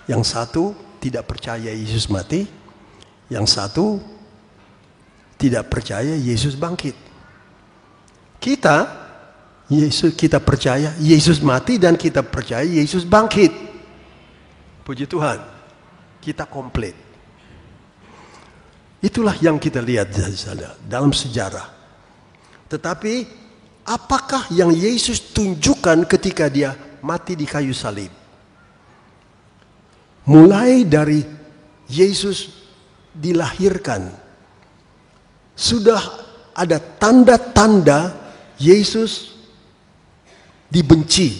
Yang satu tidak percaya Yesus mati. Yang satu tidak percaya Yesus bangkit. Kita percaya Yesus mati dan kita percaya Yesus bangkit. Puji Tuhan. Kita komplit. Itulah yang kita lihat dalam sejarah. Tetapi apakah yang Yesus tunjukkan ketika dia mati di kayu salib? Mulai dari Yesus dilahirkan, sudah ada tanda-tanda Yesus dibenci.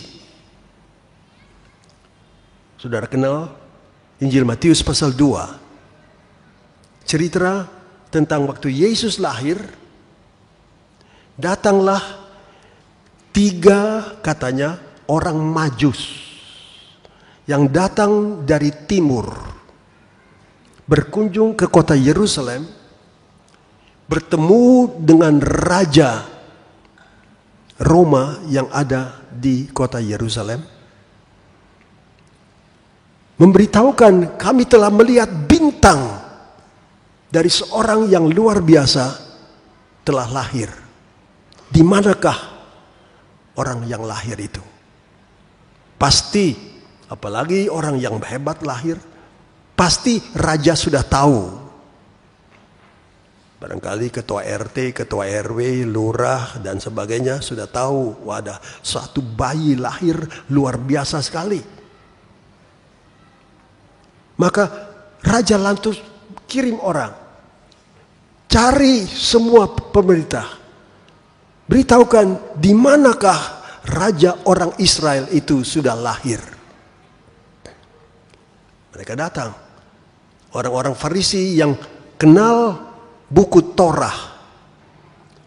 Saudara kenal Injil Matius pasal 2. Cerita tentang waktu Yesus lahir, datanglah 3 katanya orang Majus yang datang dari timur, berkunjung ke kota Yerusalem, bertemu dengan raja Roma yang ada di kota Yerusalem. memberitahukan, kami telah melihat bintang dari seorang yang luar biasa telah lahir. Di manakah orang yang lahir itu? Pasti, apalagi orang yang hebat lahir, pasti raja sudah tahu. Barangkali ketua RT, ketua RW, lurah dan sebagainya sudah tahu, ada suatu bayi lahir luar biasa sekali. Maka raja lantas kirim orang, cari semua pemerintah, beritahukan di manakah raja orang Israel itu sudah lahir. Mereka datang, orang-orang Farisi yang kenal buku Torah,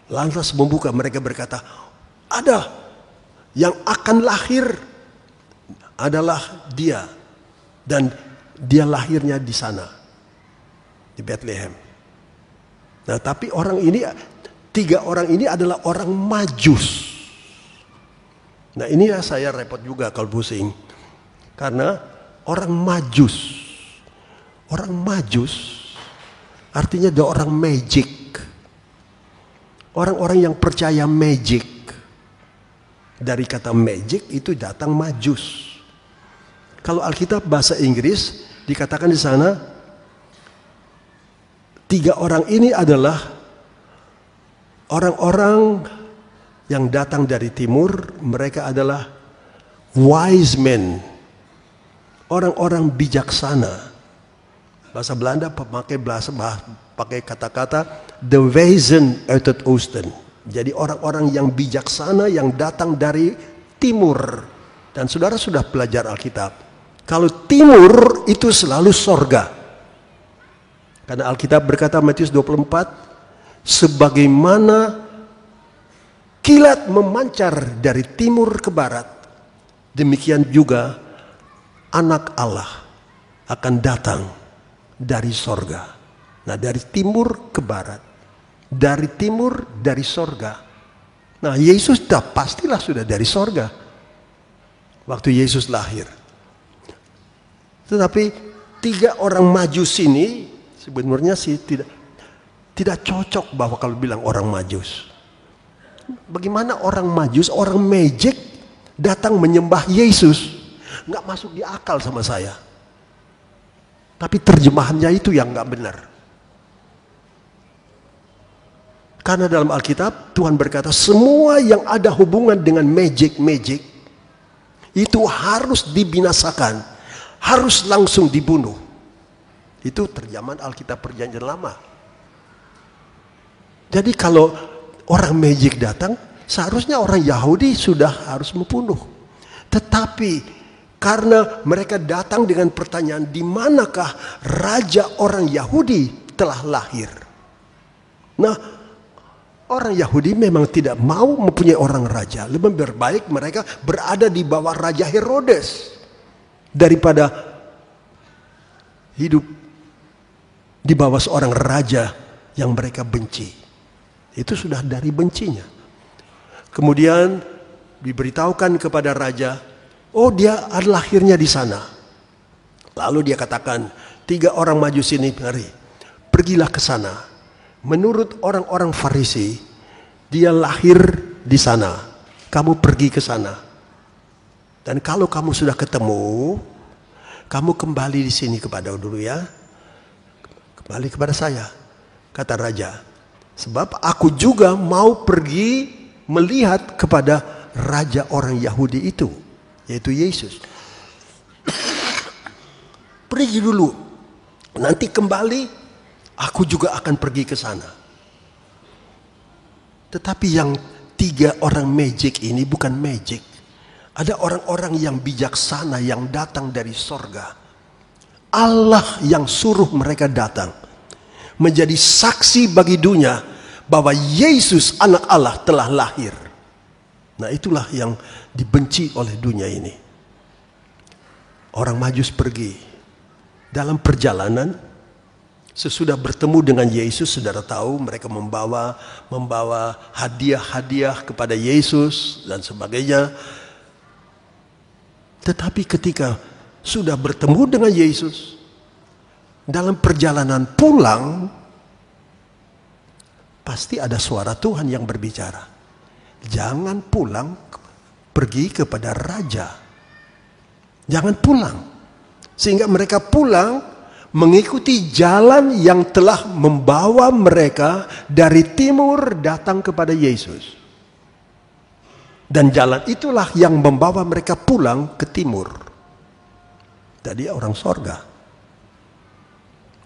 lantas membuka, mereka berkata, ada yang akan lahir adalah dia, dan dia lahirnya di sana, di Bethlehem. Nah, tapi tiga orang ini adalah orang Majus. Nah, ini saya repot juga kalau pusing, karena orang Majus artinya ada orang magic, orang-orang yang percaya magic. Dari kata magic itu datang Majus. Kalau Alkitab bahasa Inggris dikatakan di sana, tiga orang ini adalah orang-orang yang datang dari timur. Mereka adalah wise men, orang-orang bijaksana. Bahasa Belanda pakai kata-kata de wijzen uit het oosten. Jadi orang-orang yang bijaksana yang datang dari timur. Dan saudara sudah belajar Alkitab. Kalau timur itu selalu sorga. Karena Alkitab berkata Matius 24, sebagaimana kilat memancar dari timur ke barat, demikian juga anak Allah akan datang dari sorga. Nah, dari timur ke barat, dari timur, dari sorga. Nah, Yesus pastilah sudah dari sorga waktu Yesus lahir. Tetapi tiga orang Majus ini sebenarnya sih tidak cocok bahwa kalau bilang orang Majus. Bagaimana orang Majus, orang magic datang menyembah Yesus? Nggak masuk di akal sama saya. Tapi terjemahannya itu yang nggak benar. Karena dalam Alkitab Tuhan berkata semua yang ada hubungan dengan magic itu harus dibinasakan. Harus langsung dibunuh. Itu terjemahan Alkitab Perjanjian Lama. Jadi kalau orang magic datang, seharusnya orang Yahudi sudah harus membunuh. Tetapi karena mereka datang dengan pertanyaan, di manakah raja orang Yahudi telah lahir? Nah, orang Yahudi memang tidak mau mempunyai orang raja. Lebih baik mereka berada di bawah Raja Herodes daripada hidup di bawah seorang raja yang mereka benci. Itu sudah dari bencinya. Kemudian diberitahukan kepada raja, oh dia lahirnya di sana. Lalu dia katakan, tiga orang Majus ini, mari pergilah ke sana. Menurut orang-orang Farisi, dia lahir di sana. Kamu pergi ke sana. Dan kalau kamu sudah ketemu, kamu kembali di sini kepada dulu ya. Kembali kepada saya, kata raja. Sebab aku juga mau pergi melihat kepada raja orang Yahudi itu, yaitu Yesus. Pergi dulu, nanti kembali, aku juga akan pergi ke sana. Tetapi yang tiga orang magic ini bukan magic. Ada orang-orang yang bijaksana yang datang dari sorga. Allah yang suruh mereka datang. Menjadi saksi bagi dunia bahwa Yesus anak Allah telah lahir. Nah, itulah yang dibenci oleh dunia ini. Orang Majus pergi. Dalam perjalanan, sesudah bertemu dengan Yesus, saudara tahu mereka membawa hadiah-hadiah kepada Yesus dan sebagainya. Tetapi ketika sudah bertemu dengan Yesus, dalam perjalanan pulang, pasti ada suara Tuhan yang berbicara. Jangan pulang pergi kepada raja. Jangan pulang. Sehingga mereka pulang mengikuti jalan yang telah membawa mereka dari timur datang kepada Yesus. Dan jalan itulah yang membawa mereka pulang ke timur. Jadi orang sorga.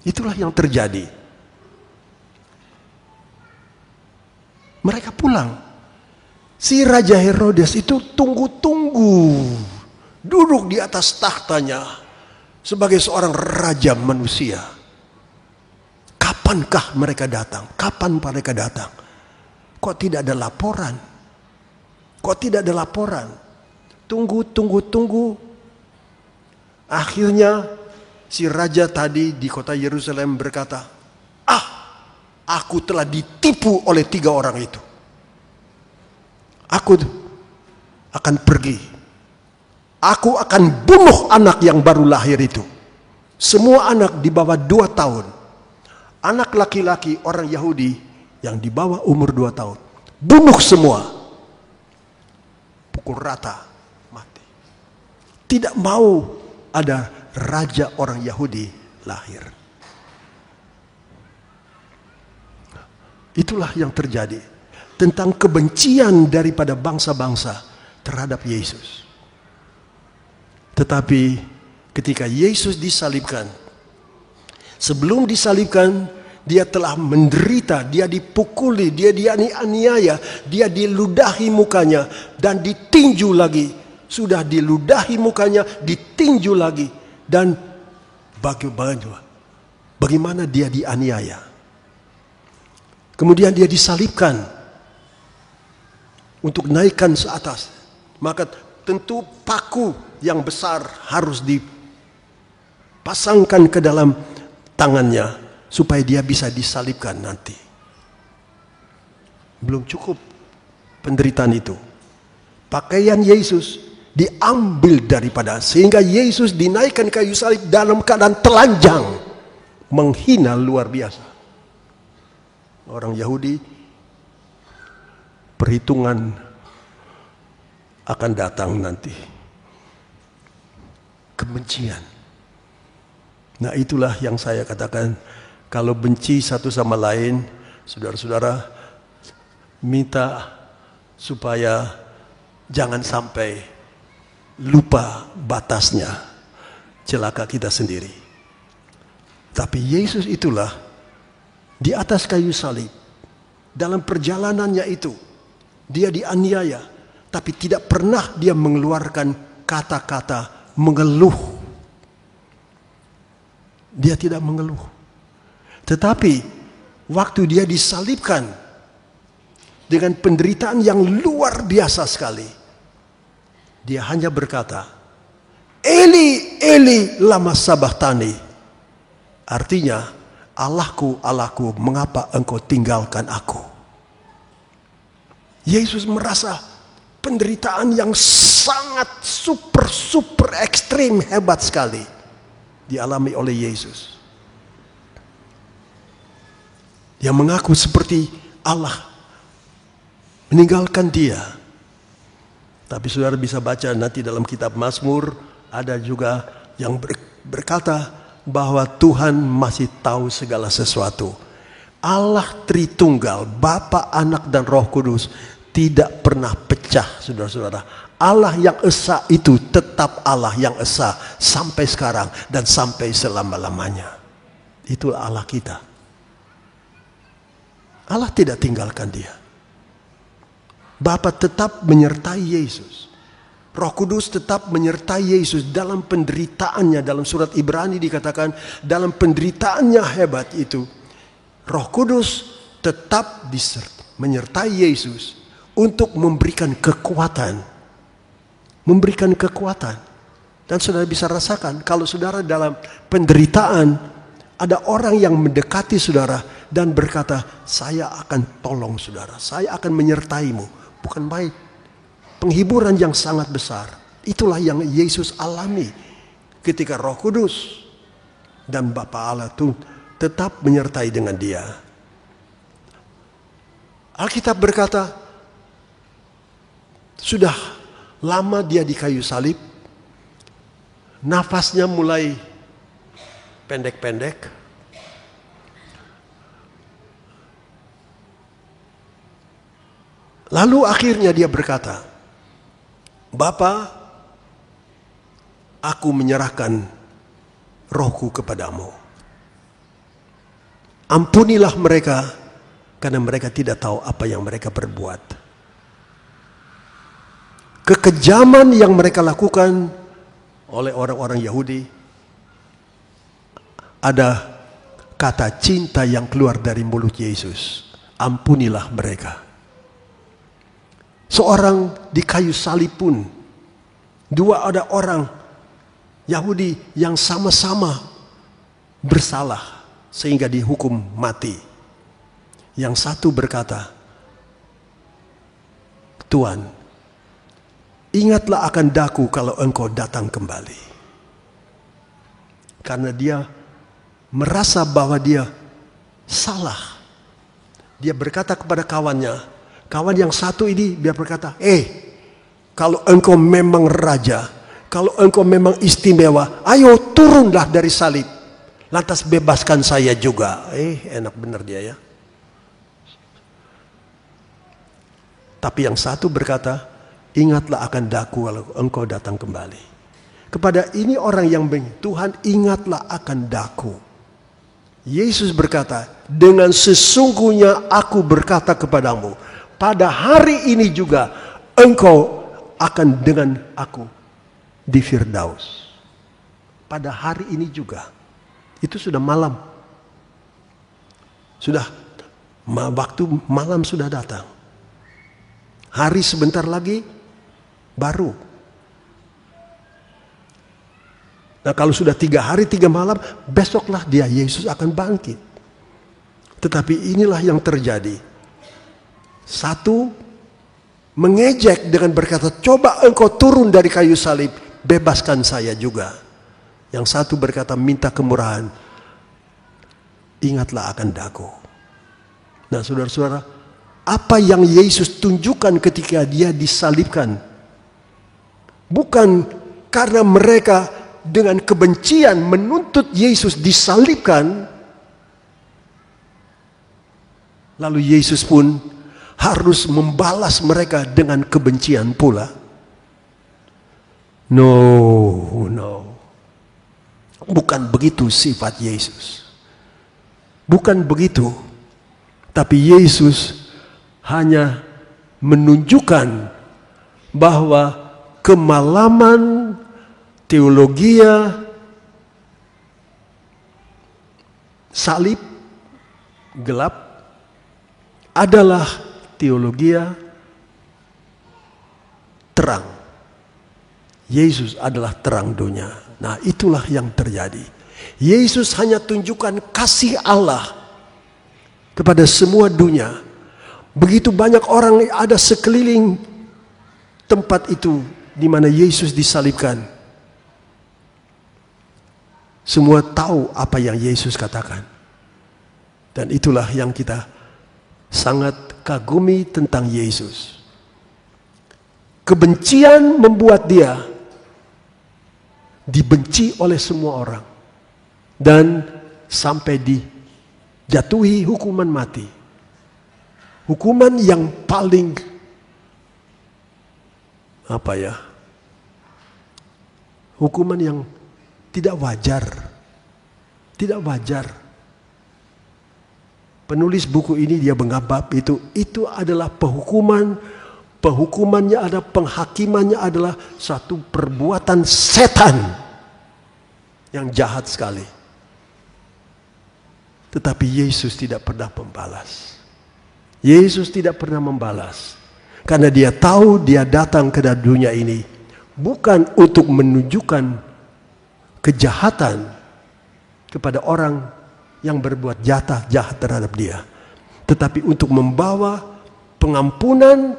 Itulah yang terjadi. Mereka pulang. Si Raja Herodes itu tunggu-tunggu. Duduk di atas tahtanya. Sebagai seorang raja manusia. Kapankah mereka datang? Kapan mereka datang? Kok tidak ada laporan? Kok tidak ada laporan? Tunggu. Akhirnya si raja tadi di kota Yerusalem berkata, aku telah ditipu oleh 3 orang itu. Aku akan pergi. Aku akan bunuh anak yang baru lahir itu. Semua anak di bawah 2 tahun. Anak laki-laki orang Yahudi yang di bawah umur 2 tahun. Bunuh semua. Pukul rata, mati. Tidak mau ada raja orang Yahudi lahir. Itulah yang terjadi. Tentang kebencian daripada bangsa-bangsa terhadap Yesus. Tetapi ketika Yesus disalibkan, sebelum disalibkan, dia telah menderita, dia dipukuli, dia dianiaya, dia diludahi mukanya, dan ditinju lagi. Sudah diludahi mukanya, ditinju lagi. Dan bagaimana dia dianiaya. Kemudian dia disalibkan untuk naikkan ke atas. Maka tentu paku yang besar harus dipasangkan ke dalam tangannya supaya dia bisa disalibkan nanti. Belum cukup penderitaan itu. Pakaian Yesus diambil daripada, sehingga Yesus dinaikkan kayu salib dalam keadaan telanjang, menghina luar biasa. Orang Yahudi, perhitungan akan datang nanti. Kebencian. Nah, itulah yang saya katakan, kalau benci satu sama lain, saudara-saudara, minta supaya jangan sampai lupa batasnya, celaka kita sendiri. Tapi Yesus itulah di atas kayu salib, dalam perjalanannya itu dia dianiaya, tapi tidak pernah dia mengeluarkan kata-kata mengeluh. Dia tidak mengeluh. Tetapi waktu dia disalibkan dengan penderitaan yang luar biasa sekali, dia hanya berkata, Eli, Eli, lama sabachthani. Artinya, Allahku, Allahku, mengapa engkau tinggalkan aku? Yesus merasa penderitaan yang sangat super ekstrim, hebat sekali dialami oleh Yesus. Dia mengaku seperti Allah meninggalkan dia. Tapi saudara bisa baca nanti dalam kitab Mazmur, ada juga yang berkata bahwa Tuhan masih tahu segala sesuatu. Allah Tritunggal, Bapa, Anak, dan Roh Kudus tidak pernah pecah, saudara-saudara. Allah yang esa itu tetap Allah yang esa sampai sekarang dan sampai selama-lamanya. Itulah Allah kita. Allah tidak tinggalkan dia. Bapa tetap menyertai Yesus. Roh Kudus tetap menyertai Yesus dalam penderitaannya. Dalam surat Ibrani dikatakan, dalam penderitaannya hebat itu, Roh Kudus tetap menyertai Yesus untuk memberikan kekuatan. Memberikan kekuatan. Dan saudara bisa rasakan, kalau saudara dalam penderitaan, ada orang yang mendekati saudara dan berkata, saya akan tolong saudara, saya akan menyertaimu. Bukan main. Penghiburan yang sangat besar. Itulah yang Yesus alami ketika Roh Kudus dan Bapa Allah itu tetap menyertai dengan dia. Alkitab berkata, sudah lama dia di kayu salib, nafasnya mulai pendek-pendek. Lalu akhirnya dia berkata, Bapa, aku menyerahkan rohku kepadamu. Ampunilah mereka, karena mereka tidak tahu apa yang mereka perbuat. Kekejaman yang mereka lakukan oleh orang-orang Yahudi, ada kata cinta yang keluar dari mulut Yesus. Ampunilah mereka. Seorang di kayu salib pun, ada orang Yahudi yang sama-sama bersalah sehingga dihukum mati. Yang satu berkata, Tuhan, ingatlah akan daku kalau engkau datang kembali. Karena dia merasa bahwa dia salah. Dia berkata kepada kawannya, kawan yang satu ini dia berkata, kalau engkau memang raja, kalau engkau memang istimewa, ayo turunlah dari salib, lantas bebaskan saya juga. Enak benar dia ya. Tapi yang satu berkata, ingatlah akan daku kalau engkau datang kembali. Kepada ini orang yang Tuhan, ingatlah akan daku. Yesus berkata, dengan sesungguhnya aku berkata kepadamu, pada hari ini juga engkau akan dengan aku di Firdaus. Pada hari ini juga. Itu sudah malam. Waktu malam sudah datang. Hari sebentar lagi baru. Nah, kalau sudah 3 hari 3 malam, besoklah Yesus akan bangkit. Tetapi inilah yang terjadi. Satu mengejek dengan berkata, coba engkau turun dari kayu salib, bebaskan saya juga. Yang satu berkata, minta kemurahan, ingatlah akan daku. Nah, saudara-saudara, apa yang Yesus tunjukkan ketika dia disalibkan, bukan karena mereka dengan kebencian menuntut Yesus disalibkan, lalu Yesus pun harus membalas mereka dengan kebencian pula. No. Bukan begitu sifat Yesus. Bukan begitu. Tapi Yesus hanya menunjukkan bahwa kemalaman teologia salib gelap adalah teologia terang. Yesus adalah terang dunia. Nah, itulah yang terjadi. Yesus hanya tunjukkan kasih Allah kepada semua dunia. Begitu banyak orang ada sekeliling tempat itu di mana Yesus disalibkan. Semua tahu apa yang Yesus katakan. Dan itulah yang kita sangat kagumi tentang Yesus. Kebencian membuat dia dibenci oleh semua orang. Dan sampai dijatuhi hukuman mati. Hukuman yang paling hukuman yang tidak wajar. Tidak wajar. Penulis buku ini dia menganggap itu adalah penghukumannya adalah penghakimannya adalah satu perbuatan setan yang jahat sekali. Tetapi Yesus tidak pernah membalas. Yesus tidak pernah membalas. Karena dia tahu dia datang ke dunia ini bukan untuk menunjukkan kejahatan kepada orang yang berbuat jahat terhadap dia. Tetapi untuk membawa pengampunan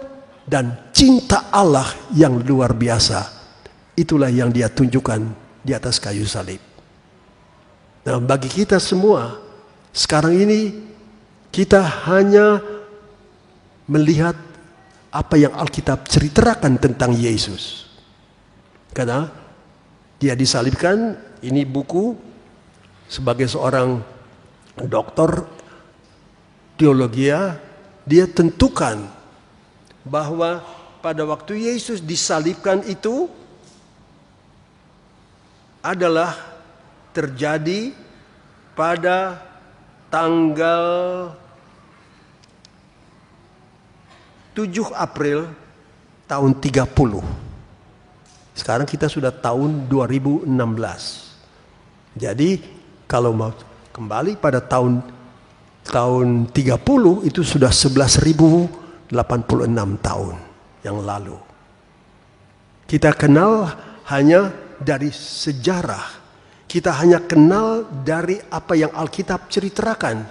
dan cinta Allah yang luar biasa. Itulah yang dia tunjukkan di atas kayu salib. Nah, bagi kita semua, sekarang ini kita hanya melihat apa yang Alkitab ceritakan tentang Yesus. Karena dia disalibkan, ini buku sebagai seorang doktor teologi, dia tentukan bahwa pada waktu Yesus disalibkan itu adalah terjadi pada tanggal 7 April tahun 30. Sekarang kita sudah tahun 2016. Jadi kalau mau kembali pada tahun 30 itu sudah 11.086 tahun yang lalu. Kita kenal hanya dari sejarah. Kita hanya kenal dari apa yang Alkitab ceritakan.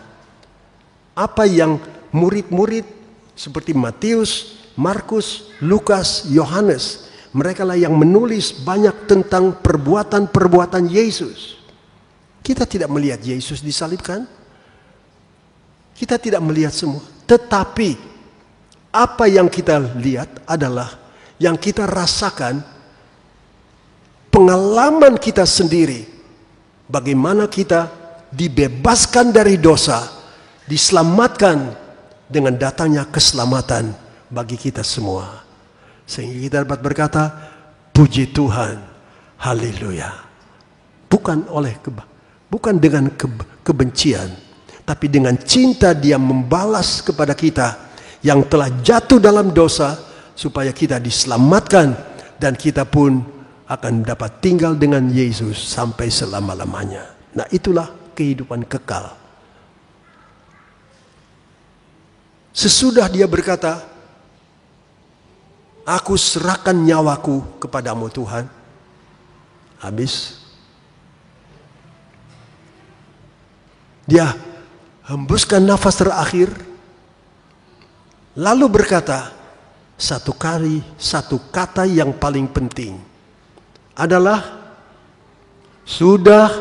Apa yang murid-murid seperti Matius, Markus, Lukas, Yohanes, mereka lah yang menulis banyak tentang perbuatan-perbuatan Yesus. Kita tidak melihat Yesus disalibkan. Kita tidak melihat semua. Tetapi apa yang kita lihat adalah yang kita rasakan, pengalaman kita sendiri. Bagaimana kita dibebaskan dari dosa, diselamatkan dengan datangnya keselamatan bagi kita semua. Sehingga kita dapat berkata, puji Tuhan, haleluya. Bukan dengan kebencian, tapi dengan cinta dia membalas kepada kita yang telah jatuh dalam dosa, supaya kita diselamatkan dan kita pun akan dapat tinggal dengan Yesus sampai selama-lamanya. Nah, itulah kehidupan kekal. Sesudah dia berkata, aku serahkan nyawaku kepadamu Tuhan. Habis. Dia hembuskan nafas terakhir. Lalu berkata, satu kata yang paling penting adalah sudah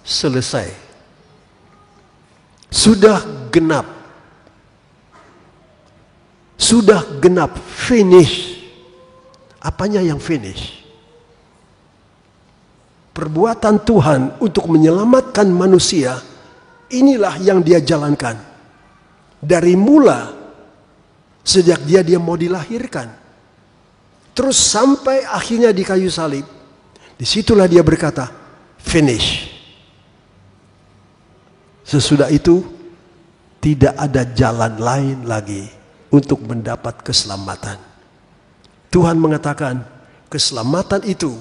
selesai. Sudah genap. Sudah genap, finish. Apanya yang finish? Perbuatan Tuhan untuk menyelamatkan manusia, inilah yang dia jalankan. Dari mula, sejak dia mau dilahirkan. Terus sampai akhirnya di kayu salib. Disitulah dia berkata, finish. Sesudah itu, tidak ada jalan lain lagi untuk mendapat keselamatan. Tuhan mengatakan, keselamatan itu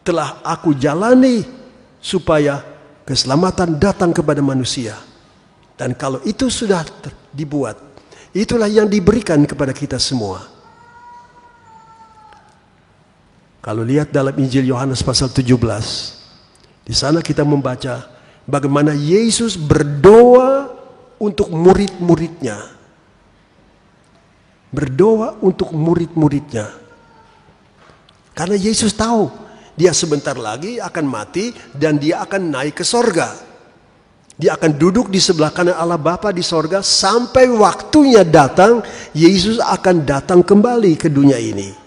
telah aku jalani supaya keselamatan datang kepada manusia. Dan kalau itu sudah dibuat, itulah yang diberikan kepada kita semua. Kalau lihat dalam Injil Yohanes pasal 17, di sana kita membaca bagaimana Yesus berdoa untuk murid-muridnya. Berdoa untuk murid-muridnya. Karena Yesus tahu dia sebentar lagi akan mati dan dia akan naik ke sorga. Dia akan duduk di sebelah kanan Allah Bapa di sorga sampai waktunya datang, Yesus akan datang kembali ke dunia ini.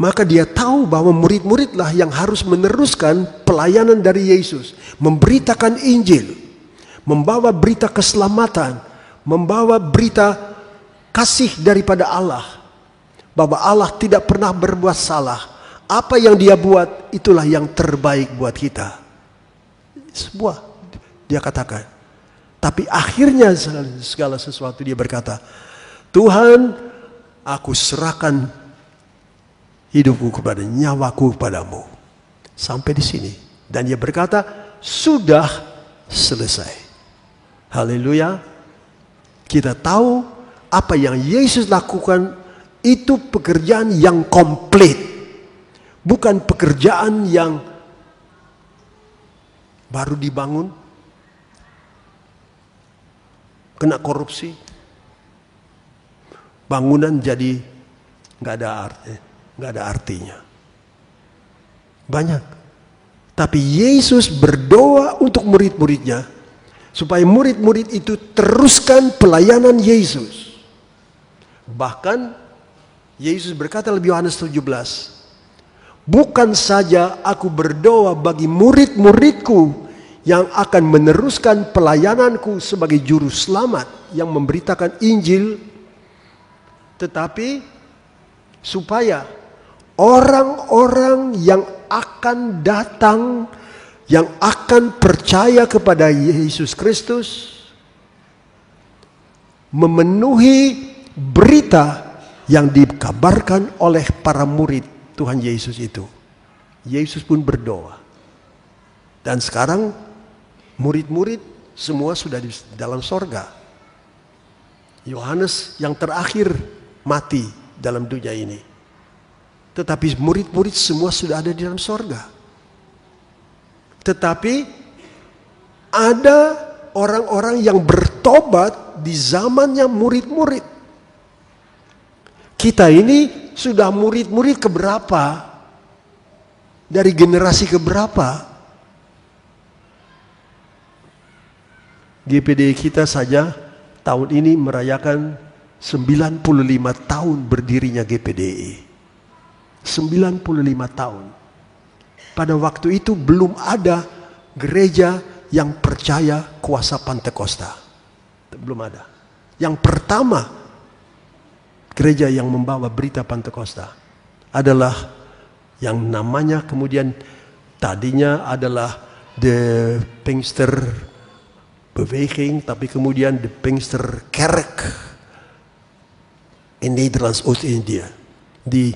Maka dia tahu bahwa murid-muridlah yang harus meneruskan pelayanan dari Yesus. Memberitakan Injil. Membawa berita keselamatan. Membawa berita kasih daripada Allah. Bahwa Allah tidak pernah berbuat salah. Apa yang dia buat, itulah yang terbaik buat kita. Sebuah, dia katakan. Tapi akhirnya segala sesuatu dia berkata, Tuhan, aku serahkan hidupku kepada nyawaku kepadamu. Sampai di sini. Dan dia berkata, sudah selesai. Haleluya. Kita tahu apa yang Yesus lakukan itu pekerjaan yang komplit. Bukan pekerjaan yang baru dibangun. Kena korupsi. bangunan jadi nggak ada artinya. Banyak. Tapi Yesus berdoa untuk murid-muridnya supaya murid-murid itu teruskan pelayanan Yesus. Bahkan Yesus berkata lebih Yohanes 17, bukan saja aku berdoa bagi murid-muridku yang akan meneruskan pelayananku sebagai juru selamat yang memberitakan Injil, tetapi supaya orang-orang yang akan datang, yang akan percaya kepada Yesus Kristus, memenuhi berita yang dikabarkan oleh para murid Tuhan Yesus itu. Yesus pun berdoa. Dan sekarang murid-murid semua sudah di dalam sorga. Yohanes yang terakhir mati dalam dunia ini. Tetapi murid-murid semua sudah ada di dalam sorga. Tetapi ada orang-orang yang bertobat di zamannya murid-murid. Kita ini sudah murid-murid keberapa? Dari generasi keberapa? GPD kita saja tahun ini merayakan 95 tahun berdirinya GPDI. 95 tahun. Pada waktu itu belum ada gereja yang percaya kuasa Pentakosta. Belum ada. Yang pertama gereja yang membawa berita Pentakosta adalah yang namanya kemudian tadinya adalah the Pinkster Beweging, tapi kemudian the Pinkster Kerk in Nederlands Oost-India, di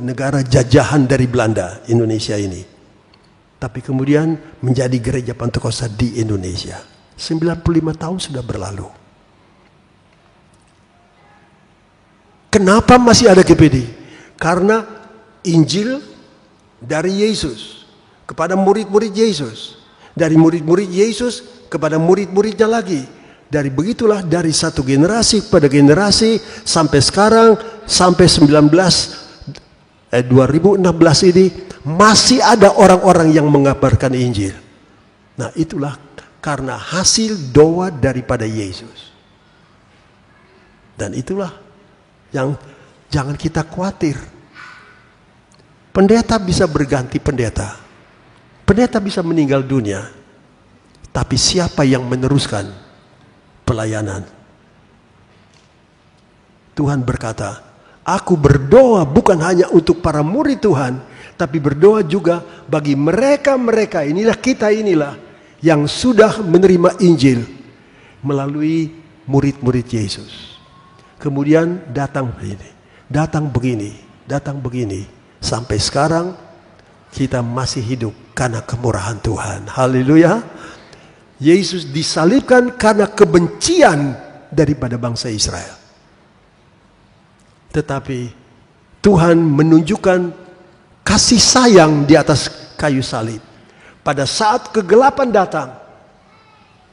negara jajahan dari Belanda, Indonesia ini. Tapi kemudian menjadi gereja Pentakosta di Indonesia. 95 tahun sudah berlalu. Kenapa masih ada GPD? Karena Injil dari Yesus kepada murid-murid Yesus, dari murid-murid Yesus kepada murid-muridnya lagi. Dari begitulah dari satu generasi pada generasi sampai sekarang, sampai 2016 ini masih ada orang-orang yang mengabarkan Injil. Nah, itulah karena hasil doa daripada Yesus. Dan itulah yang jangan kita khawatir. Pendeta bisa berganti pendeta. Pendeta bisa meninggal dunia. Tapi siapa yang meneruskan pelayanan? Tuhan berkata, aku berdoa bukan hanya untuk para murid Tuhan, tapi berdoa juga bagi mereka-mereka inilah, kita inilah yang sudah menerima Injil melalui murid-murid Yesus. Kemudian datang begini, sampai sekarang kita masih hidup karena kemurahan Tuhan. Haleluya. Yesus disalibkan karena kebencian daripada bangsa Israel. Tetapi Tuhan menunjukkan kasih sayang di atas kayu salib. Pada saat kegelapan datang,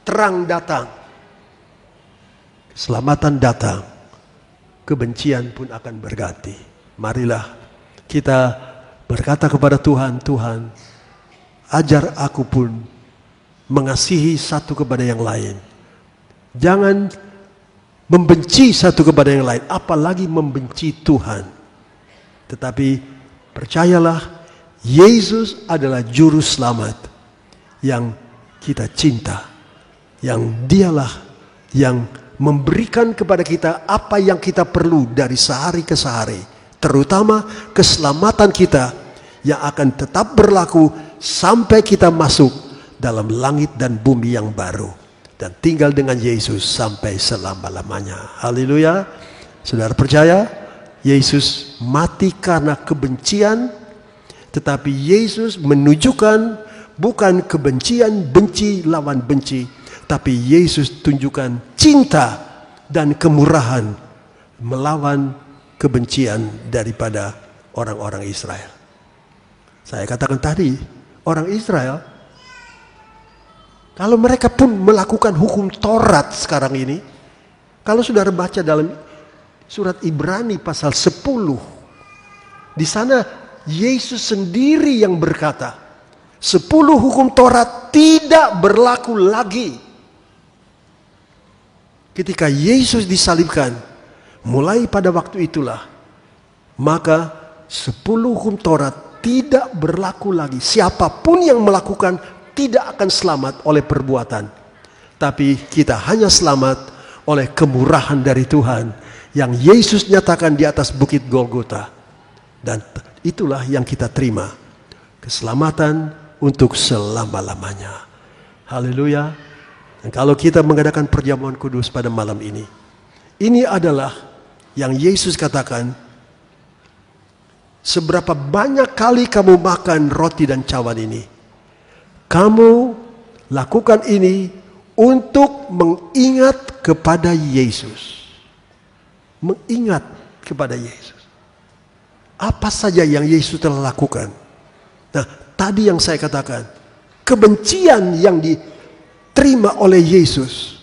terang datang, keselamatan datang, kebencian pun akan berganti. Marilah kita berkata kepada Tuhan, Tuhan, ajar aku pun mengasihi satu kepada yang lain. Jangan membenci satu kepada yang lain, apalagi membenci Tuhan. Tetapi percayalah, Yesus adalah juru selamat yang kita cinta, yang dialah yang memberikan kepada kita apa yang kita perlu dari sehari ke sehari, terutama keselamatan kita yang akan tetap berlaku sampai kita masuk dalam langit dan bumi yang baru dan tinggal dengan Yesus sampai selama-lamanya. Haleluya. Saudara percaya Yesus mati karena kebencian, tetapi Yesus menunjukkan bukan kebencian, benci lawan benci, tapi Yesus tunjukkan cinta dan kemurahan melawan kebencian daripada orang-orang Israel. Saya katakan tadi, orang Israel, kalau mereka pun melakukan hukum Taurat sekarang ini, Kalau saudara baca dalam surat Ibrani pasal 10, di sana Yesus sendiri yang berkata, 10 hukum Taurat tidak berlaku lagi. Ketika Yesus disalibkan, mulai pada waktu itulah, maka 10 hukum Taurat tidak berlaku lagi. Siapapun yang melakukan tidak akan selamat oleh perbuatan. Tapi kita hanya selamat oleh kemurahan dari Tuhan yang Yesus nyatakan di atas bukit Golgota. Dan itulah yang kita terima. Keselamatan untuk selama-lamanya. Haleluya. Dan kalau kita mengadakan perjamuan kudus pada malam ini adalah yang Yesus katakan, seberapa banyak kali kamu makan roti dan cawan ini, kamu lakukan ini untuk mengingat kepada Yesus. Mengingat kepada Yesus. Apa saja yang Yesus telah lakukan. Nah, tadi yang saya katakan, kebencian yang diterima oleh Yesus.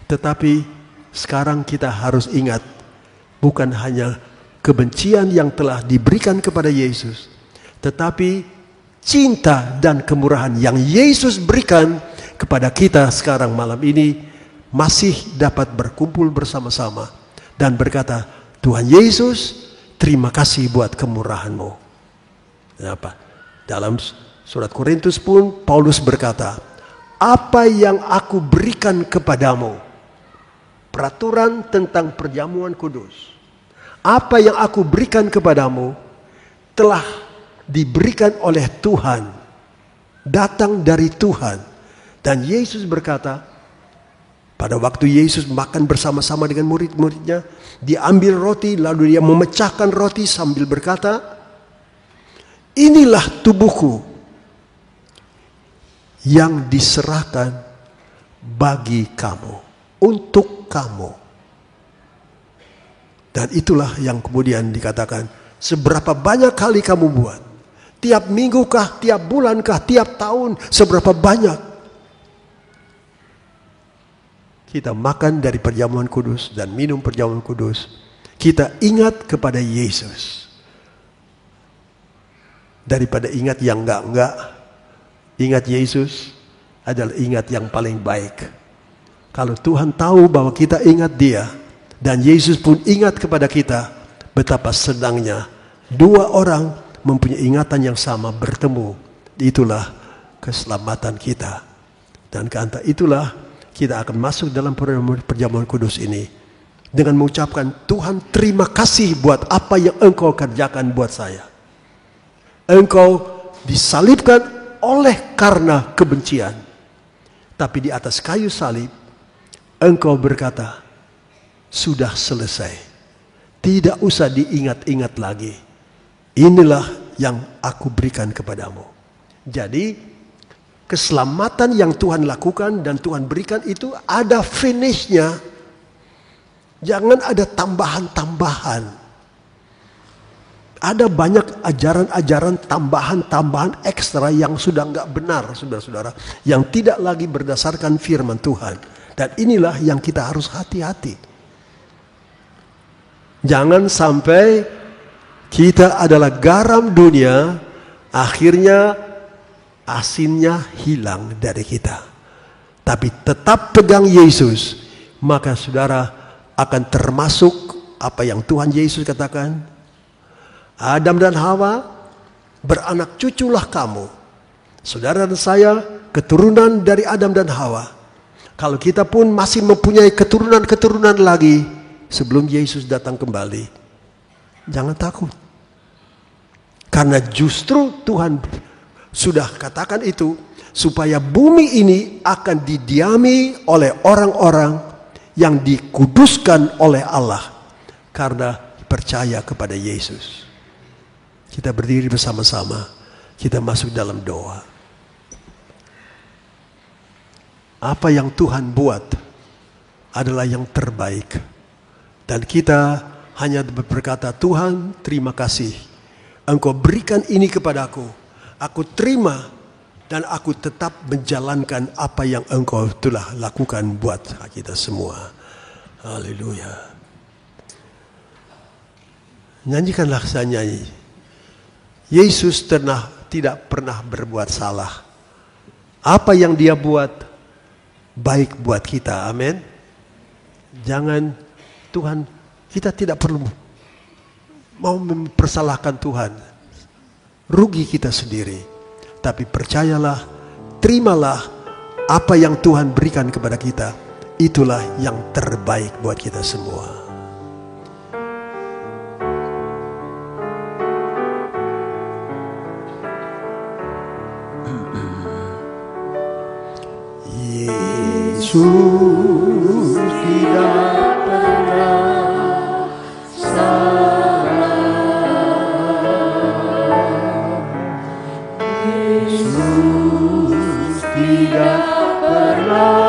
Tetapi sekarang kita harus ingat, bukan hanya kebencian yang telah diberikan kepada Yesus, tetapi cinta dan kemurahan yang Yesus berikan kepada kita sekarang malam ini, masih dapat berkumpul bersama-sama dan berkata, Tuhan Yesus, terima kasih buat kemurahan-Mu. Kenapa? Dalam surat Korintus pun Paulus berkata, apa yang aku berikan kepadamu, peraturan tentang perjamuan kudus, apa yang aku berikan kepadamu telah diberikan oleh Tuhan, datang dari Tuhan. Dan Yesus berkata, pada waktu Yesus makan bersama-sama dengan murid-muridnya, dia ambil roti, lalu dia memecahkan roti sambil berkata, inilah tubuhku yang diserahkan bagi kamu, untuk kamu. Dan itulah yang kemudian dikatakan, seberapa banyak kali kamu buat, tiap minggu kah, tiap bulan kah, tiap tahun, seberapa banyak kita makan dari perjamuan kudus dan minum perjamuan kudus, kita ingat kepada Yesus. Daripada ingat yang enggak, ingat Yesus adalah ingat yang paling baik. Kalau Tuhan tahu bahwa kita ingat Dia, dan Yesus pun ingat kepada kita, betapa senangnya dua orang mempunyai ingatan yang sama bertemu. Itulah keselamatan kita. Dan karena itulah kita akan masuk dalam perjamuan kudus ini dengan mengucapkan, Tuhan terima kasih buat apa yang Engkau kerjakan buat saya. Engkau disalibkan oleh karena kebencian. Tapi di atas kayu salib, Engkau berkata, sudah selesai. Tidak usah diingat-ingat lagi. Inilah yang aku berikan kepadamu. Jadi, keselamatan yang Tuhan lakukan dan Tuhan berikan itu ada finishnya. Jangan ada tambahan-tambahan. Ada banyak ajaran-ajaran tambahan-tambahan ekstra yang sudah nggak benar, saudara-saudara. Yang tidak lagi berdasarkan firman Tuhan. Dan inilah yang kita harus hati-hati. Jangan sampai kita adalah garam dunia, akhirnya asinnya hilang dari kita. Tapi tetap pegang Yesus, maka saudara akan termasuk apa yang Tuhan Yesus katakan. Adam dan Hawa, beranak cuculah kamu. Saudara dan saya, keturunan dari Adam dan Hawa. Kalau kita pun masih mempunyai keturunan-keturunan lagi sebelum Yesus datang kembali, jangan takut. Karena justru Tuhan sudah katakan itu, supaya bumi ini akan didiami oleh orang-orang yang dikuduskan oleh Allah karena percaya kepada Yesus. Kita berdiri bersama-sama, kita masuk dalam doa. Apa yang Tuhan buat adalah yang terbaik. Dan kita hanya berkata, Tuhan terima kasih, Engkau berikan ini kepadaku. Aku terima dan aku tetap menjalankan apa yang Engkau telah lakukan buat kita semua. Haleluya. Nyanyikanlah saya nyanyi. Yesus tidak pernah berbuat salah. Apa yang dia buat baik buat kita. Amin. Jangan Tuhan, kita tidak perlu mau mempersalahkan Tuhan. Rugi kita sendiri. Tapi percayalah, terimalah apa yang Tuhan berikan kepada kita. Itulah yang terbaik buat kita semua. Yesus tidak pernah salah. Yesus tidak pernah